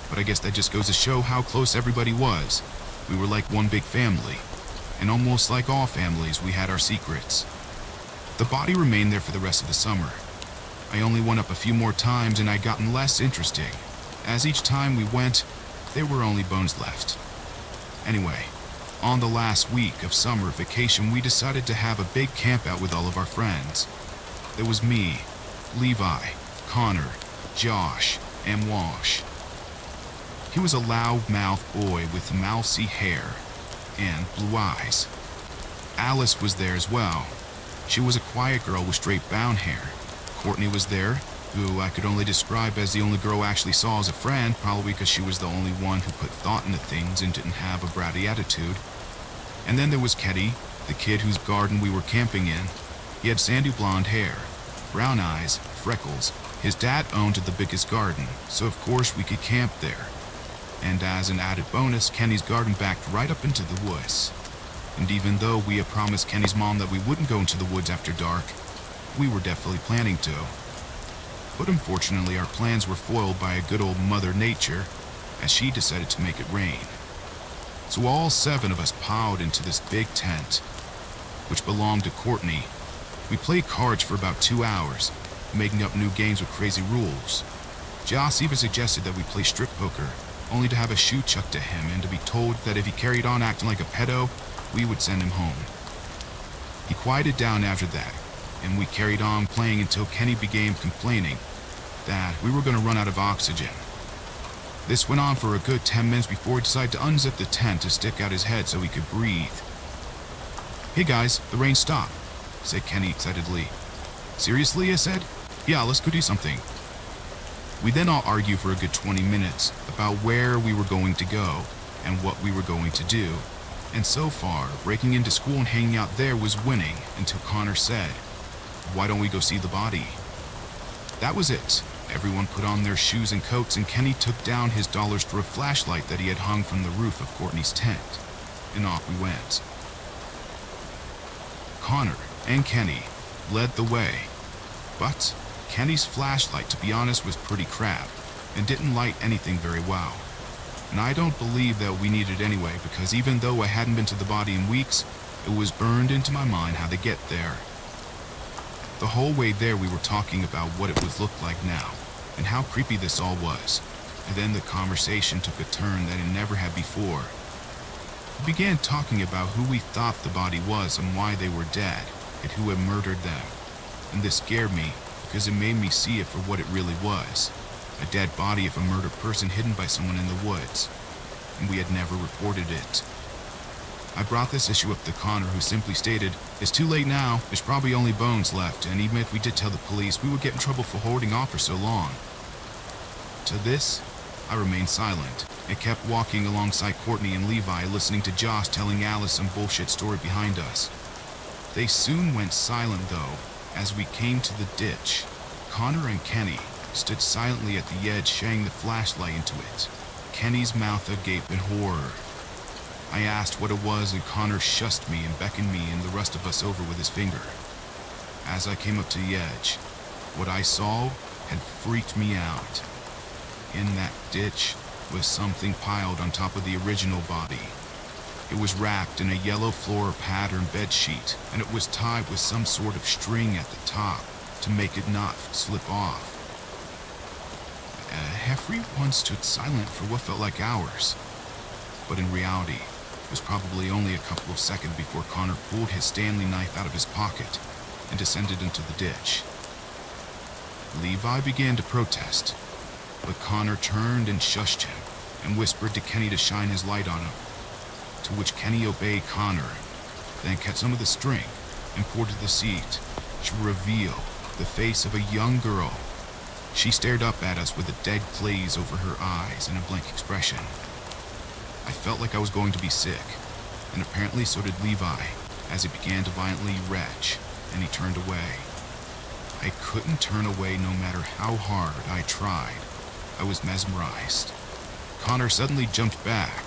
But I guess that just goes to show how close everybody was. We were like one big family, and almost like all families, we had our secrets. The body remained there for the rest of the summer. I only went up a few more times, and I'd gotten less interesting. As each time we went, there were only bones left. Anyway, on the last week of summer vacation, we decided to have a big campout with all of our friends. There was me, Levi, Connor, Josh, and Wash. He was a loud-mouthed boy with mousy hair and blue eyes. Alice was there as well. She was a quiet girl with straight brown hair. Courtney was there, who I could only describe as the only girl I actually saw as a friend, probably because she was the only one who put thought into things and didn't have a bratty attitude. And then there was Keddy, the kid whose garden we were camping in. He had sandy blonde hair, brown eyes, freckles. His dad owned the biggest garden, so of course we could camp there. And as an added bonus, Kenny's garden backed right up into the woods. And even though we had promised Kenny's mom that we wouldn't go into the woods after dark, we were definitely planning to. But unfortunately, our plans were foiled by a good old Mother Nature, as she decided to make it rain. So all 7 of us piled into this big tent, which belonged to Courtney. We played cards for about 2 hours, making up new games with crazy rules. Joss even suggested that we play strip poker, only to have a shoe chucked at him and to be told that if he carried on acting like a pedo, we would send him home. He quieted down after that, and we carried on playing until Kenny began complaining that we were going to run out of oxygen. This went on for a good 10 minutes before he decided to unzip the tent to stick out his head so he could breathe. "Hey guys, the rain stopped," said Kenny excitedly. "Seriously?" I said. "Yeah, let's go do something." We then all argued for a good 20 minutes about where we were going to go and what we were going to do. And so far, breaking into school and hanging out there was winning until Connor said, "Why don't we go see the body?" That was it. Everyone put on their shoes and coats, and Kenny took down his dollar store flashlight that he had hung from the roof of Courtney's tent, and off we went. Connor and Kenny led the way, but Kenny's flashlight, to be honest, was pretty crap and didn't light anything very well. And I don't believe that we needed it anyway, because even though I hadn't been to the body in weeks, it was burned into my mind how to get there. The whole way there we were talking about what it would look like now, and how creepy this all was, and then the conversation took a turn that it never had before. We began talking about who we thought the body was and why they were dead, and who had murdered them, and this scared me because it made me see it for what it really was, a dead body of a murdered person hidden by someone in the woods, and we had never reported it. I brought this issue up to Connor, who simply stated, "It's too late now, there's probably only bones left, and even if we did tell the police, we would get in trouble for holding off for so long." To this, I remained silent and kept walking alongside Courtney and Levi, listening to Josh telling Alice some bullshit story behind us. They soon went silent though. As we came to the ditch, Connor and Kenny stood silently at the edge, shining the flashlight into it, Kenny's mouth agape in horror. I asked what it was, and Connor shushed me and beckoned me and the rest of us over with his finger. As I came up to the edge, what I saw had freaked me out. In that ditch was something piled on top of the original body. It was wrapped in a yellow floral pattern bed sheet, and it was tied with some sort of string at the top to make it not slip off. Everyone stood silent for what felt like hours, but in reality, it was probably only a couple of seconds before Connor pulled his Stanley knife out of his pocket and descended into the ditch. Levi began to protest, but Connor turned and shushed him and whispered to Kenny to shine his light on him, to which Kenny obeyed Connor, then cut some of the string and poured to the seat to reveal the face of a young girl. She stared up at us with a dead glaze over her eyes and a blank expression. I felt like I was going to be sick, and apparently so did Levi, as he began to violently retch, and he turned away. I couldn't turn away no matter how hard I tried. I was mesmerized. Connor suddenly jumped back,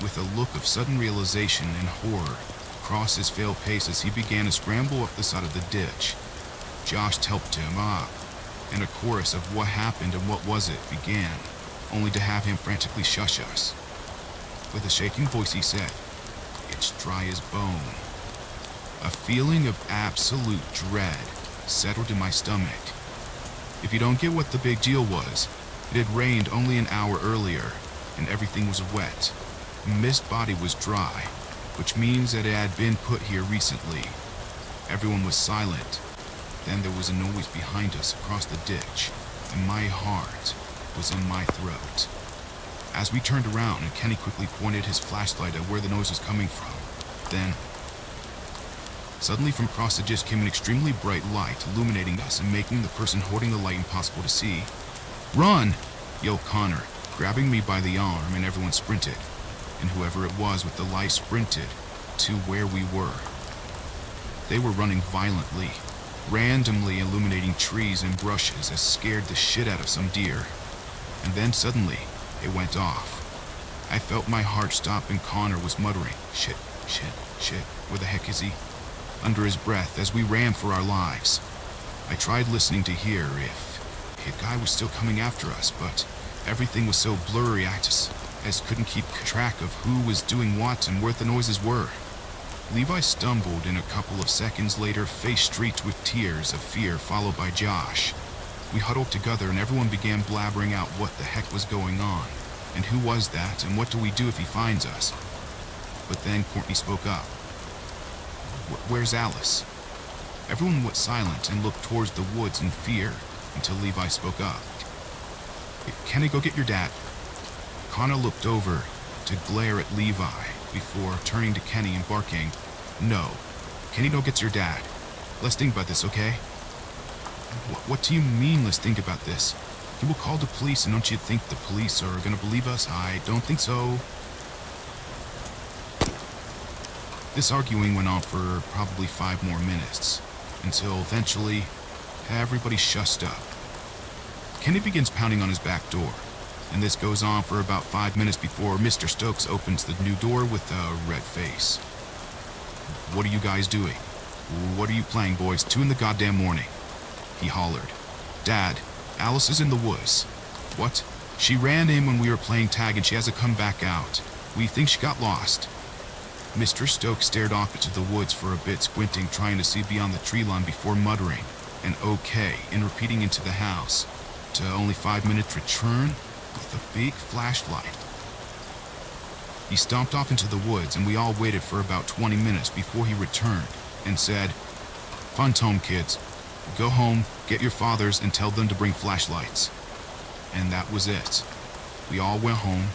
with a look of sudden realization and horror across his pale face as he began to scramble up the side of the ditch. Josh helped him up, and a chorus of what happened and what was it began, only to have him frantically shush us. With a shaking voice he said, "It's dry as bone." A feeling of absolute dread settled in my stomach. If you don't get what the big deal was, it had rained only an hour earlier, and everything was wet. This body was dry, which means that it had been put here recently. Everyone was silent. Then there was a noise behind us across the ditch, and my heart was in my throat. As we turned around, and Kenny quickly pointed his flashlight at where the noise was coming from. Then, suddenly from across the ditch came an extremely bright light, illuminating us and making the person holding the light impossible to see. "Run!" yelled Connor, grabbing me by the arm, and everyone sprinted. And whoever it was with the light sprinted to where we were. They were running violently, randomly illuminating trees and brushes that scared the shit out of some deer. And then suddenly, it went off. I felt my heart stop, and Connor was muttering, "Shit, shit, shit, where the heck is he?" under his breath as we ran for our lives. I tried listening to hear if a guy was still coming after us, but everything was so blurry I just couldn't keep track of who was doing what and where the noises were. Levi stumbled, and a couple of seconds later, face streaked with tears of fear, followed by Josh. We huddled together, and everyone began blabbering out what the heck was going on, and who was that, and what do we do if he finds us. but then Courtney spoke up. Where's Alice? Everyone was silent and looked towards the woods in fear until Levi spoke up. Kenny, go get your dad. Connor looked over to glare at Levi before turning to Kenny and barking, "No, Kenny, go get your dad. Let's think about this, okay?" What do you mean, let's think about this? He will call the police, and don't you think the police are gonna believe us? I don't think so. This arguing went on for probably 5 more minutes, until eventually everybody shushed up. Kenny begins pounding on his back door, and this goes on for about 5 minutes before Mr. Stokes opens the new door with a red face. "What are you guys doing? What are you playing, boys? 2 in the goddamn morning," he hollered. "Dad, Alice is in the woods." "What? She ran in when we were playing tag and she hasn't come back out. We think she got lost." Mr. Stokes stared off into the woods for a bit, squinting, trying to see beyond the tree line before muttering an "okay" and repeating into the house, to only 5 minutes return with a big flashlight. He stomped off into the woods, and we all waited for about 20 minutes before he returned and said, "Fun home, kids. Go home, get your fathers, and tell them to bring flashlights." And that was it. We all went home,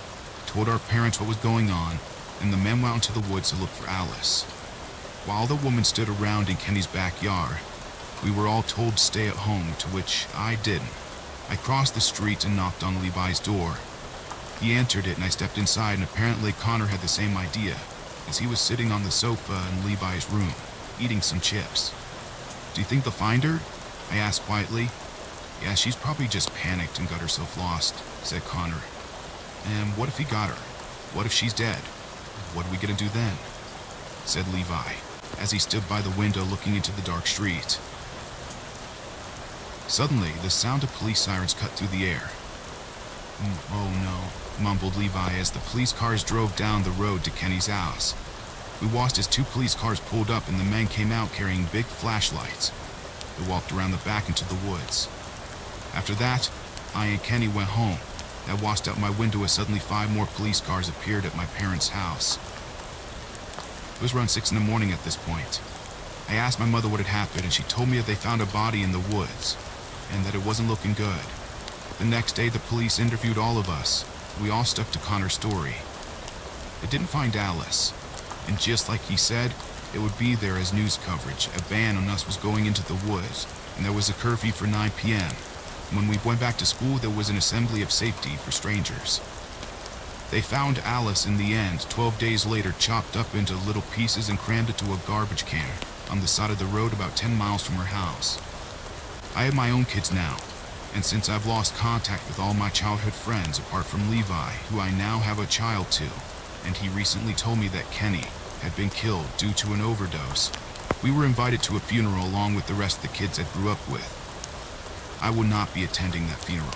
told our parents what was going on, and the men went into the woods to look for Alice. While the woman stood around in Kenny's backyard, we were all told to stay at home, to which I didn't. I crossed the street and knocked on Levi's door. He answered it, and I stepped inside, and apparently Connor had the same idea, as he was sitting on the sofa in Levi's room, eating some chips. "Do you think they'll find her?" I asked quietly. "Yeah, she's probably just panicked and got herself lost," said Connor. "And what if he got her? What if she's dead? What are we gonna do then?" said Levi, as he stood by the window looking into the dark street. Suddenly, the sound of police sirens cut through the air. "Oh no," mumbled Levi as the police cars drove down the road to Kenny's house. We watched as 2 police cars pulled up and the men came out carrying big flashlights. They walked around the back into the woods. After that, I and Kenny went home. I watched out my window as suddenly 5 more police cars appeared at my parents' house. It was around 6 in the morning at this point. I asked my mother what had happened, and she told me that they found a body in the woods, and that it wasn't looking good. The next day, the police interviewed all of us. We all stuck to Connor's story. They didn't find Alice, and just like he said, it would be there as news coverage. A ban on us was going into the woods, and there was a curfew for 9 p.m. When we went back to school, there was an assembly of safety for strangers. They found Alice in the end, 12 days later, chopped up into little pieces and crammed into a garbage can on the side of the road about 10 miles from her house. I have my own kids now, and since I've lost contact with all my childhood friends apart from Levi, who I now have a child to, and he recently told me that Kenny had been killed due to an overdose, we were invited to a funeral along with the rest of the kids I grew up with. I will not be attending that funeral.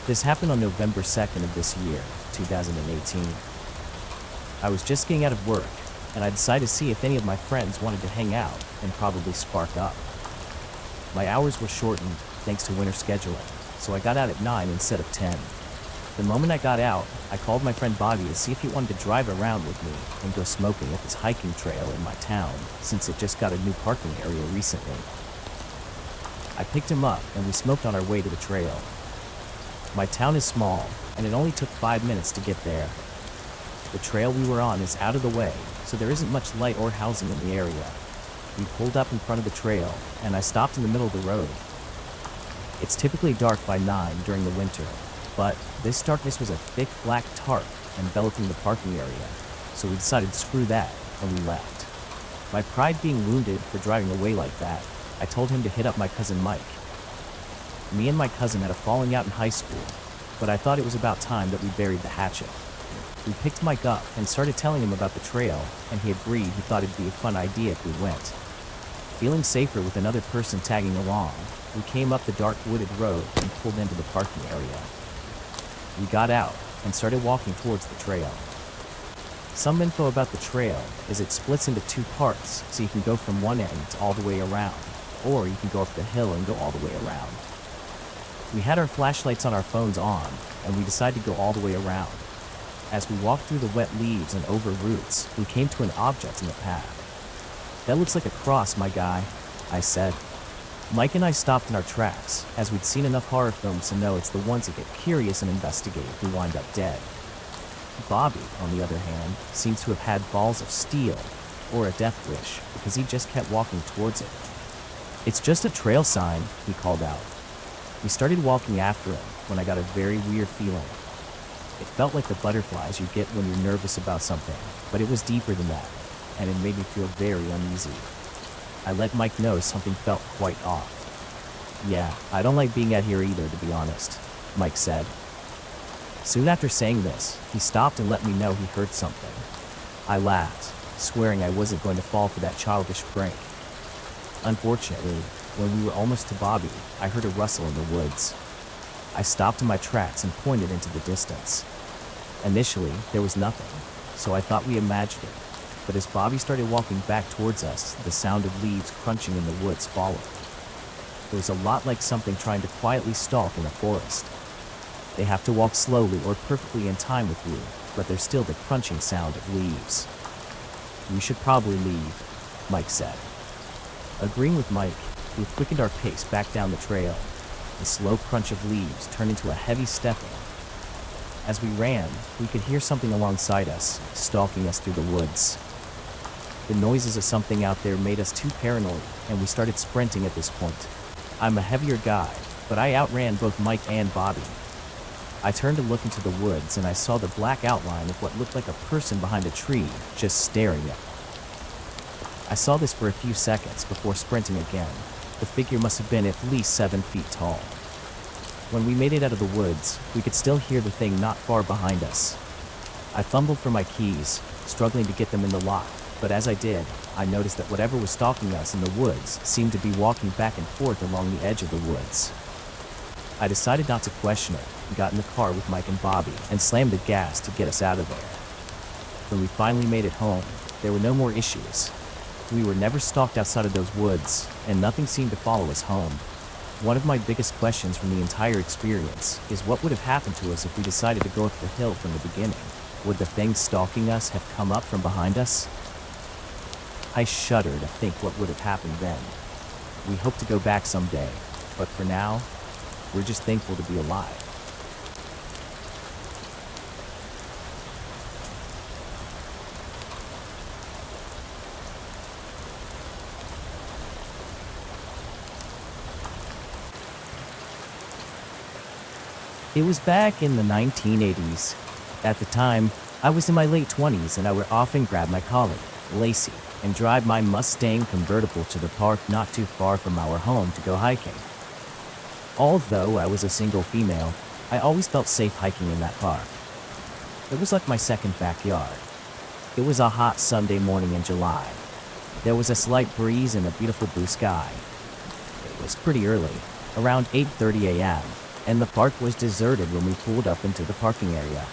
This happened on November 2nd of this year, 2018. I was just getting out of work, and I decided to see if any of my friends wanted to hang out and probably spark up. My hours were shortened thanks to winter scheduling, so I got out at 9 instead of 10. The moment I got out, I called my friend Bobby to see if he wanted to drive around with me and go smoking at this hiking trail in my town, since it just got a new parking area recently. I picked him up, and we smoked on our way to the trail. My town is small, and it only took 5 minutes to get there. The trail we were on is out of the way, so there isn't much light or housing in the area. We pulled up in front of the trail, and I stopped in the middle of the road. It's typically dark by 9 during the winter, but this darkness was a thick black tarp enveloping the parking area, so we decided screw that, and we left. My pride being wounded for driving away like that, I told him to hit up my cousin Mike. Me and my cousin had a falling out in high school, but I thought it was about time that we buried the hatchet. We picked Mike up and started telling him about the trail, and he agreed he thought it'd be a fun idea if we went. Feeling safer with another person tagging along, we came up the dark wooded road and pulled into the parking area. We got out and started walking towards the trail. Some info about the trail is it splits into two parts, so you can go from one end all the way around, or you can go up the hill and go all the way around. We had our flashlights on our phones on, and we decided to go all the way around. As we walked through the wet leaves and over roots, we came to an object in the path. "That looks like a cross, my guy," I said. Mike and I stopped in our tracks, as we'd seen enough horror films to know it's the ones that get curious and investigate who wind up dead. Bobby, on the other hand, seems to have had balls of steel, or a death wish, because he just kept walking towards it. "It's just a trail sign," he called out. We started walking after him when I got a very weird feeling. It felt like the butterflies you get when you're nervous about something, but it was deeper than that, and it made me feel very uneasy. I let Mike know something felt quite off. "Yeah, I don't like being out here either, to be honest," Mike said. Soon after saying this, he stopped and let me know he heard something. I laughed, swearing I wasn't going to fall for that childish prank. Unfortunately, when we were almost to Bobby, I heard a rustle in the woods. I stopped in my tracks and pointed into the distance. Initially, there was nothing, so I thought we imagined it. But as Bobby started walking back towards us, the sound of leaves crunching in the woods followed. It was a lot like something trying to quietly stalk in a forest. They have to walk slowly or perfectly in time with you, but there's still the crunching sound of leaves. "We should probably leave," Mike said. Agreeing with Mike, we quickened our pace back down the trail. The slow crunch of leaves turned into a heavy stepping. As we ran, we could hear something alongside us, stalking us through the woods. The noises of something out there made us too paranoid, and we started sprinting at this point. I'm a heavier guy, but I outran both Mike and Bobby. I turned to look into the woods, and I saw the black outline of what looked like a person behind a tree, just staring at me. I saw this for a few seconds before sprinting again. The figure must have been at least 7 feet tall. When we made it out of the woods, we could still hear the thing not far behind us. I fumbled for my keys, struggling to get them in the lock, but as I did, I noticed that whatever was stalking us in the woods seemed to be walking back and forth along the edge of the woods. I decided not to question it and got in the car with Mike and Bobby and slammed the gas to get us out of there. When we finally made it home, there were no more issues. We were never stalked outside of those woods, and nothing seemed to follow us home. One of my biggest questions from the entire experience is what would have happened to us if we decided to go up the hill from the beginning. Would the thing stalking us have come up from behind us? I shudder to think what would have happened then. We hope to go back someday, but for now, we're just thankful to be alive. It was back in the 1980s. At the time, I was in my late 20s and I would often grab my colleague, Lacey, and drive my Mustang convertible to the park not too far from our home to go hiking. Although I was a single female, I always felt safe hiking in that park. It was like my second backyard. It was a hot Sunday morning in July. There was a slight breeze and a beautiful blue sky. It was pretty early, around 8:30 a.m., and the park was deserted when we pulled up into the parking area.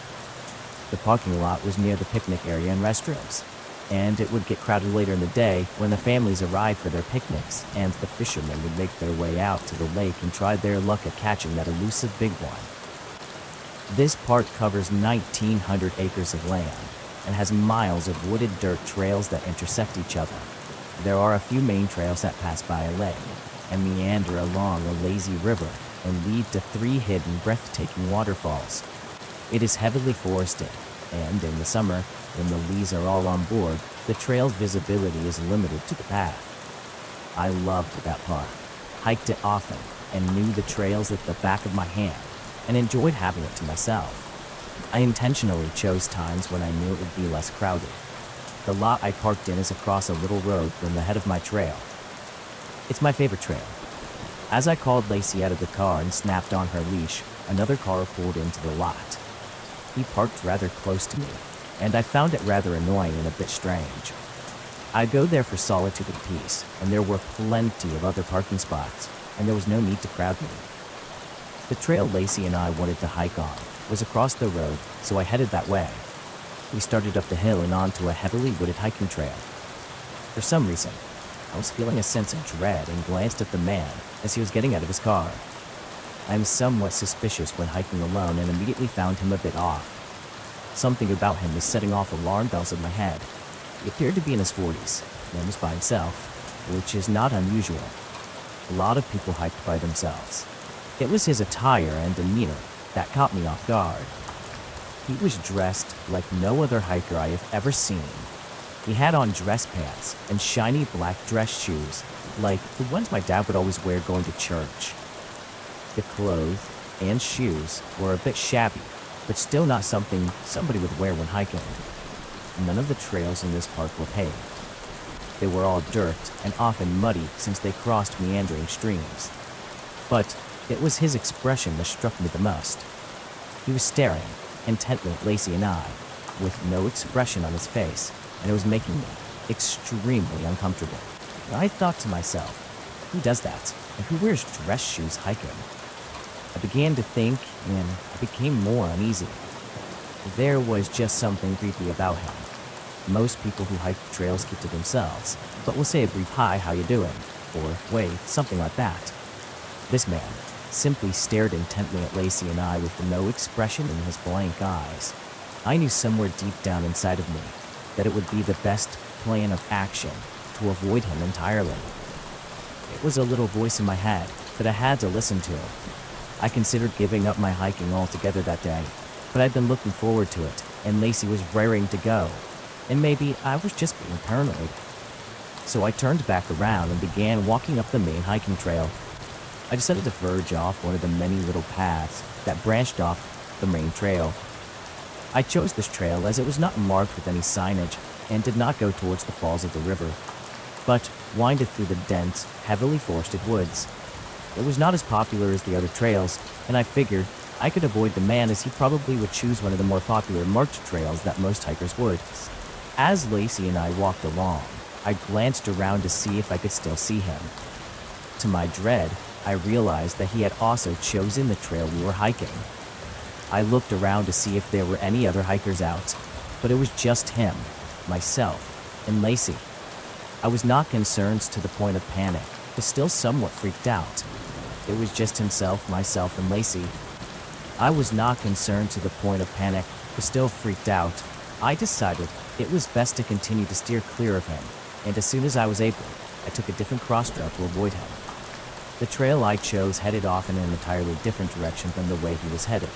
The parking lot was near the picnic area and restrooms, and it would get crowded later in the day when the families arrived for their picnics and the fishermen would make their way out to the lake and try their luck at catching that elusive big one. This park covers 1,900 acres of land and has miles of wooded dirt trails that intersect each other. There are a few main trails that pass by a lake and meander along a lazy river and lead to 3 hidden, breathtaking waterfalls. It is heavily forested, and in the summer, when the leaves are all on board, the trail's visibility is limited to the path. I loved that park, hiked it often, and knew the trails like the back of my hand, and enjoyed having it to myself. I intentionally chose times when I knew it would be less crowded. The lot I parked in is across a little road from the head of my trail. It's my favorite trail. As I called Lacey out of the car and snapped on her leash, another car pulled into the lot. He parked rather close to me, and I found it rather annoying and a bit strange. I go there for solitude and peace, and there were plenty of other parking spots, and there was no need to crowd me. The trail Lacey and I wanted to hike on was across the road, so I headed that way. We started up the hill and onto a heavily wooded hiking trail. For some reason, I was feeling a sense of dread and glanced at the man as he was getting out of his car. I am somewhat suspicious when hiking alone and immediately found him a bit off. Something about him was setting off alarm bells in my head. He appeared to be in his 40s, and was by himself, which is not unusual. A lot of people hiked by themselves. It was his attire and demeanor that caught me off guard. He was dressed like no other hiker I have ever seen. He had on dress pants and shiny black dress shoes, like the ones my dad would always wear going to church. The clothes and shoes were a bit shabby, but still not something somebody would wear when hiking. None of the trails in this park were paved. They were all dirt and often muddy since they crossed meandering streams. But it was his expression that struck me the most. He was staring intently at Lacey and I, with no expression on his face, and it was making me extremely uncomfortable. I thought to myself, who does that? And who wears dress shoes hiking? I began to think, and I became more uneasy. There was just something creepy about him. Most people who hike the trails keep to themselves, but will say a brief "Hi, how you doing?" or "Wave," something like that. This man simply stared intently at Lacey and I with no expression in his blank eyes. I knew somewhere deep down inside of me that it would be the best plan of action to avoid him entirely. It was a little voice in my head that I had to listen to. I considered giving up my hiking altogether that day, but I'd been looking forward to it, and Lacey was raring to go, and maybe I was just being paranoid. So I turned back around and began walking up the main hiking trail. I decided to verge off one of the many little paths that branched off the main trail. I chose this trail as it was not marked with any signage and did not go towards the falls of the river, but winded through the dense, heavily forested woods. It was not as popular as the other trails, and I figured I could avoid the man as he probably would choose one of the more popular marked trails that most hikers would. As Lacey and I walked along, I glanced around to see if I could still see him. To my dread, I realized that he had also chosen the trail we were hiking. I looked around to see if there were any other hikers out, but it was just him, myself, and Lacey. I was not concerned to the point of panic, but still somewhat freaked out. It was just himself, myself, and Lacey. I was not concerned to the point of panic, but still freaked out. I decided it was best to continue to steer clear of him, and as soon as I was able, I took a different cross trail to avoid him. The trail I chose headed off in an entirely different direction than the way he was headed.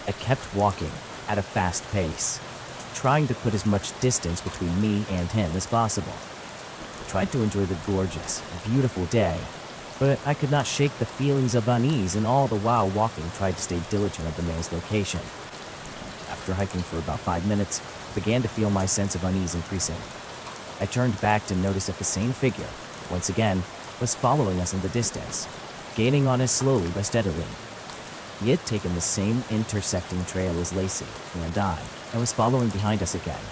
I kept walking at a fast pace, trying to put as much distance between me and him as possible. I tried to enjoy the gorgeous, beautiful day, but I could not shake the feelings of unease, and all the while walking tried to stay diligent of the man's location. After hiking for about 5 minutes, I began to feel my sense of unease increasing. I turned back to notice that the same figure, once again, was following us in the distance, gaining on us slowly but steadily. He had taken the same intersecting trail as Lacey and I, and was following behind us again.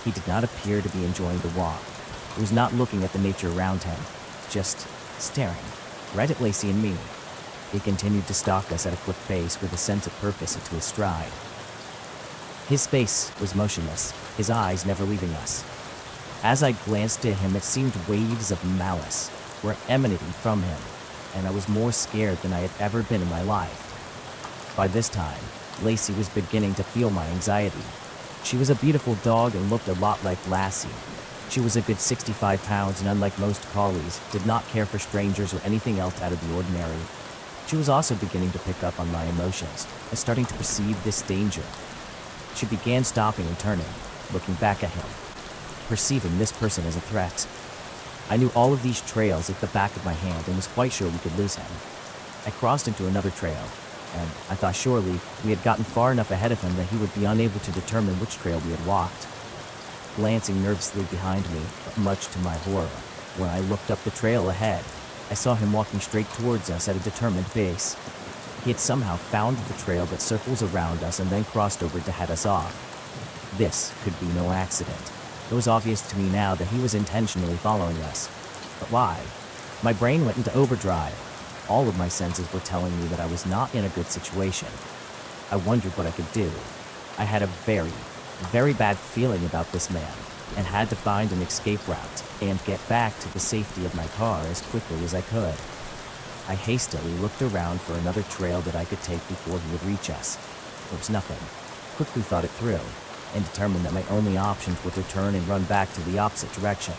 He did not appear to be enjoying the walk. He was not looking at the nature around him, just staring right at Lacey and me. He continued to stalk us at a quick pace with a sense of purpose into his stride. His face was motionless, his eyes never leaving us. As I glanced at him, it seemed waves of malice were emanating from him, and I was more scared than I had ever been in my life. By this time, Lacey was beginning to feel my anxiety. She was a beautiful dog and looked a lot like Lassie. She was a good 65 pounds and, unlike most collies, did not care for strangers or anything else out of the ordinary. She was also beginning to pick up on my emotions and starting to perceive this danger. She began stopping and turning, looking back at him, perceiving this person as a threat. I knew all of these trails at the back of my hand and was quite sure we could lose him. I crossed into another trail, and I thought surely we had gotten far enough ahead of him that he would be unable to determine which trail we had walked. Glancing nervously behind me, but much to my horror, when I looked up the trail ahead, I saw him walking straight towards us at a determined pace. He had somehow found the trail that circles around us and then crossed over to head us off. This could be no accident. It was obvious to me now that he was intentionally following us. But why? My brain went into overdrive. All of my senses were telling me that I was not in a good situation. I wondered what I could do. I had a very, a very bad feeling about this man, and had to find an escape route and get back to the safety of my car as quickly as I could. I hastily looked around for another trail that I could take before he would reach us. There was nothing. Quickly thought it through, and determined that my only options were to turn and run back to the opposite direction,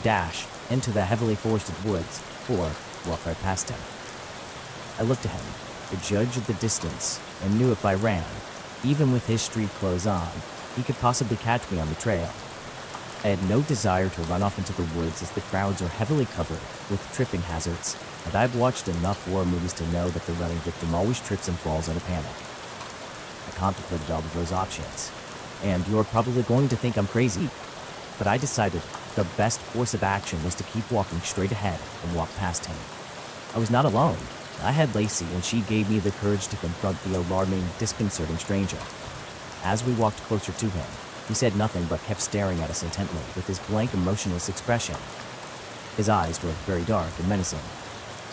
dash into the heavily forested woods, or walk right past him. I looked at him, the judge of the distance, and knew if I ran, even with his street clothes on, he could possibly catch me on the trail. I had no desire to run off into the woods as the crowds are heavily covered with tripping hazards, and I've watched enough war movies to know that the running victim always trips and falls in a panic. I contemplated all of those options, and you're probably going to think I'm crazy, but I decided the best course of action was to keep walking straight ahead and walk past him. I was not alone. I had Lacey, and she gave me the courage to confront the alarming, disconcerting stranger. As we walked closer to him, he said nothing but kept staring at us intently with his blank, emotionless expression. His eyes were very dark and menacing.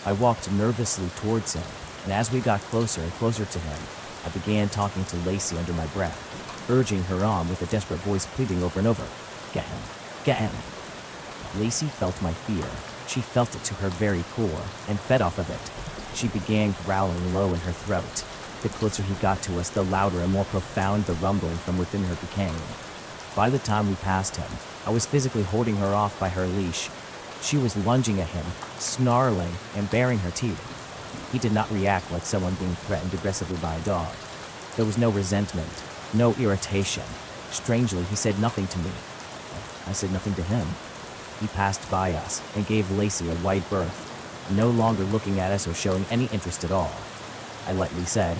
I walked nervously towards him, and as we got closer and closer to him, I began talking to Lacey under my breath, urging her on with a desperate voice pleading over and over, "Get him, get him." Lacey felt my fear. She felt it to her very core and fed off of it. She began growling low in her throat. The closer he got to us, the louder and more profound the rumbling from within her became. By the time we passed him, I was physically holding her off by her leash. She was lunging at him, snarling and baring her teeth. He did not react like someone being threatened aggressively by a dog. There was no resentment, no irritation. Strangely, he said nothing to me. I said nothing to him. He passed by us and gave Lacey a wide berth, no longer looking at us or showing any interest at all. I lightly said,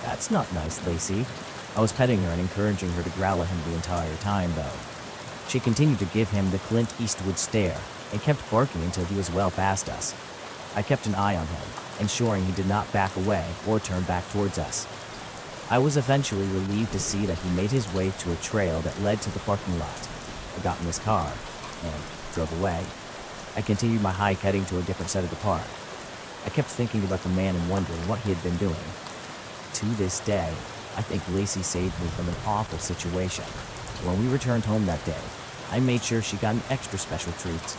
"That's not nice, Lacey." I was petting her and encouraging her to growl at him the entire time, though. She continued to give him the Clint Eastwood stare and kept barking until he was well past us. I kept an eye on him, ensuring he did not back away or turn back towards us. I was eventually relieved to see that he made his way to a trail that led to the parking lot. I got in his car and drove away. I continued my hike heading to a different side of the park. I kept thinking about the man and wondering what he had been doing. To this day, I think Lacey saved me from an awful situation. When we returned home that day, I made sure she got an extra special treat.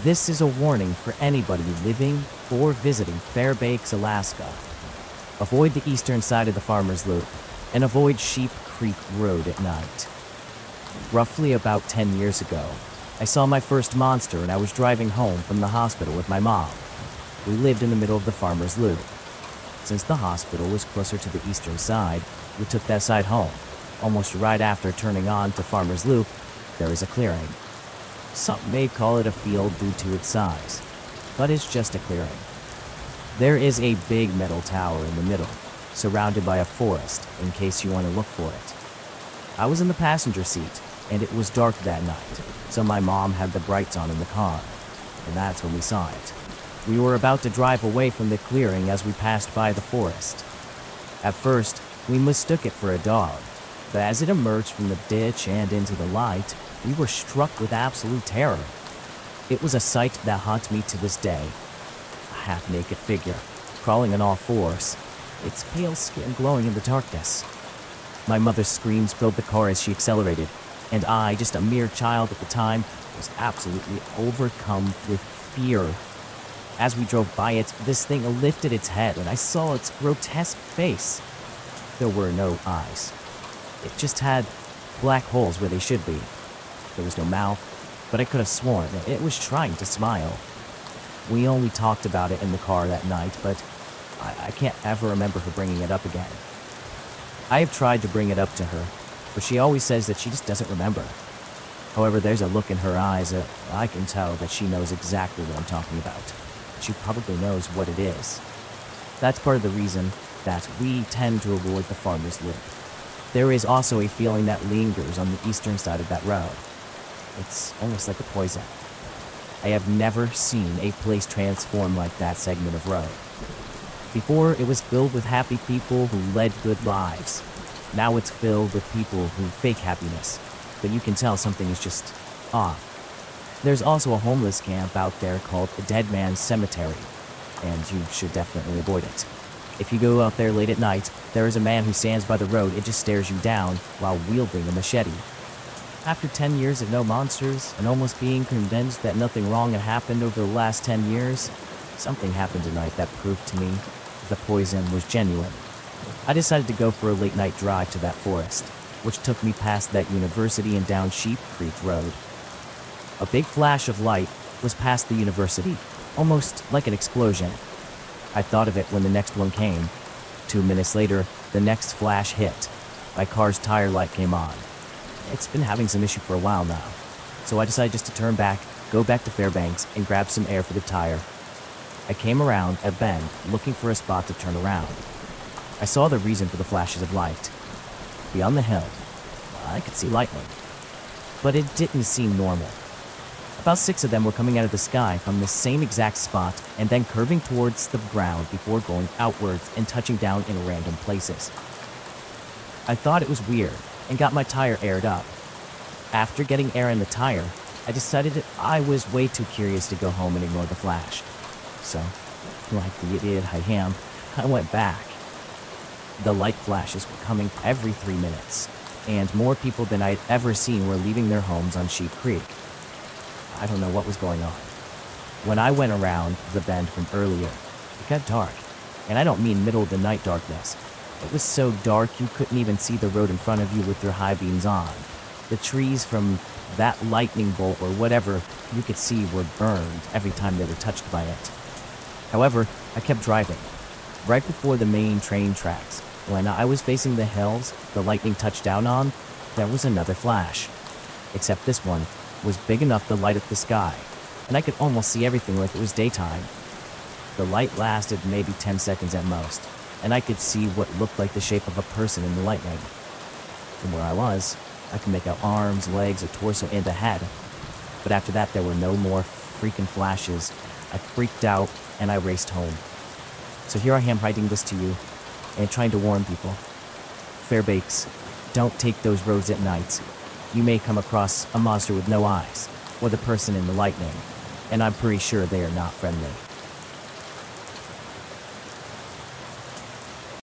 This is a warning for anybody living or visiting Fairbanks, Alaska. Avoid the eastern side of the Farmer's Loop and avoid Sheep Creek Road at night. Roughly about 10 years ago, I saw my first monster and I was driving home from the hospital with my mom. We lived in the middle of the Farmer's Loop. Since the hospital was closer to the eastern side, we took that side home. Almost right after turning on to Farmer's Loop, there is a clearing. Some may call it a field due to its size, but it's just a clearing. There is a big metal tower in the middle, surrounded by a forest in case you want to look for it. I was in the passenger seat, and it was dark that night, so my mom had the brights on in the car, and that's when we saw it. We were about to drive away from the clearing as we passed by the forest. At first, we mistook it for a dog, but as it emerged from the ditch and into the light, we were struck with absolute terror. It was a sight that haunts me to this day. A half-naked figure, crawling on all fours, its pale skin glowing in the darkness. My mother's screams filled the car as she accelerated, and I, just a mere child at the time, was absolutely overcome with fear. As we drove by it, this thing lifted its head, and I saw its grotesque face. There were no eyes. It just had black holes where they should be. There was no mouth, but I could have sworn that it was trying to smile. We only talked about it in the car that night, but I can't ever remember her bringing it up again. I have tried to bring it up to her, but she always says that she just doesn't remember. However, there's a look in her eyes that I can tell that she knows exactly what I'm talking about. She probably knows what it is. That's part of the reason that we tend to avoid the Farmer's Loop. There is also a feeling that lingers on the eastern side of that road. It's almost like a poison. I have never seen a place transform like that segment of road. Before, it was filled with happy people who led good lives. Now it's filled with people who fake happiness, but you can tell something is just off. There's also a homeless camp out there called a Dead Man's Cemetery, and you should definitely avoid it. If you go out there late at night, there is a man who stands by the road and just stares you down while wielding a machete. After 10 years of no monsters, and almost being convinced that nothing wrong had happened over the last 10 years, something happened tonight that proved to me the poison was genuine. I decided to go for a late night drive to that forest, which took me past that university and down Sheep Creek Road. A big flash of light was past the university, almost like an explosion. I thought of it when the next one came. 2 minutes later, the next flash hit. My car's tire light came on. It's been having some issue for a while now, so I decided just to turn back, go back to Fairbanks, and grab some air for the tire. I came around a bend, looking for a spot to turn around. I saw the reason for the flashes of light. Beyond the hill, I could see lightning, but it didn't seem normal. About 6 of them were coming out of the sky from the same exact spot and then curving towards the ground before going outwards and touching down in random places. I thought it was weird and got my tire aired up. After getting air in the tire, I decided that I was way too curious to go home and ignore the flash. So, like the idiot I am, I went back. The light flashes were coming every 3 minutes, and more people than I'd ever seen were leaving their homes on Sheep Creek. I don't know what was going on. When I went around the bend from earlier, it got dark, and I don't mean middle of the night darkness. It was so dark you couldn't even see the road in front of you with your high beams on. The trees from that lightning bolt or whatever you could see were burned every time they were touched by it. However, I kept driving. Right before the main train tracks, when I was facing the hills the lightning touched down on, there was another flash. Except this one was big enough to light up the sky, and I could almost see everything like it was daytime. The light lasted maybe 10 seconds at most, and I could see what looked like the shape of a person in the lightning. From where I was, I could make out arms, legs, a torso, and a head. But after that, there were no more freaking flashes. I freaked out, and I raced home. So here I am writing this to you, and trying to warn people. Fairbanks, don't take those roads at night. You may come across a monster with no eyes, or the person in the lightning, and I'm pretty sure they are not friendly.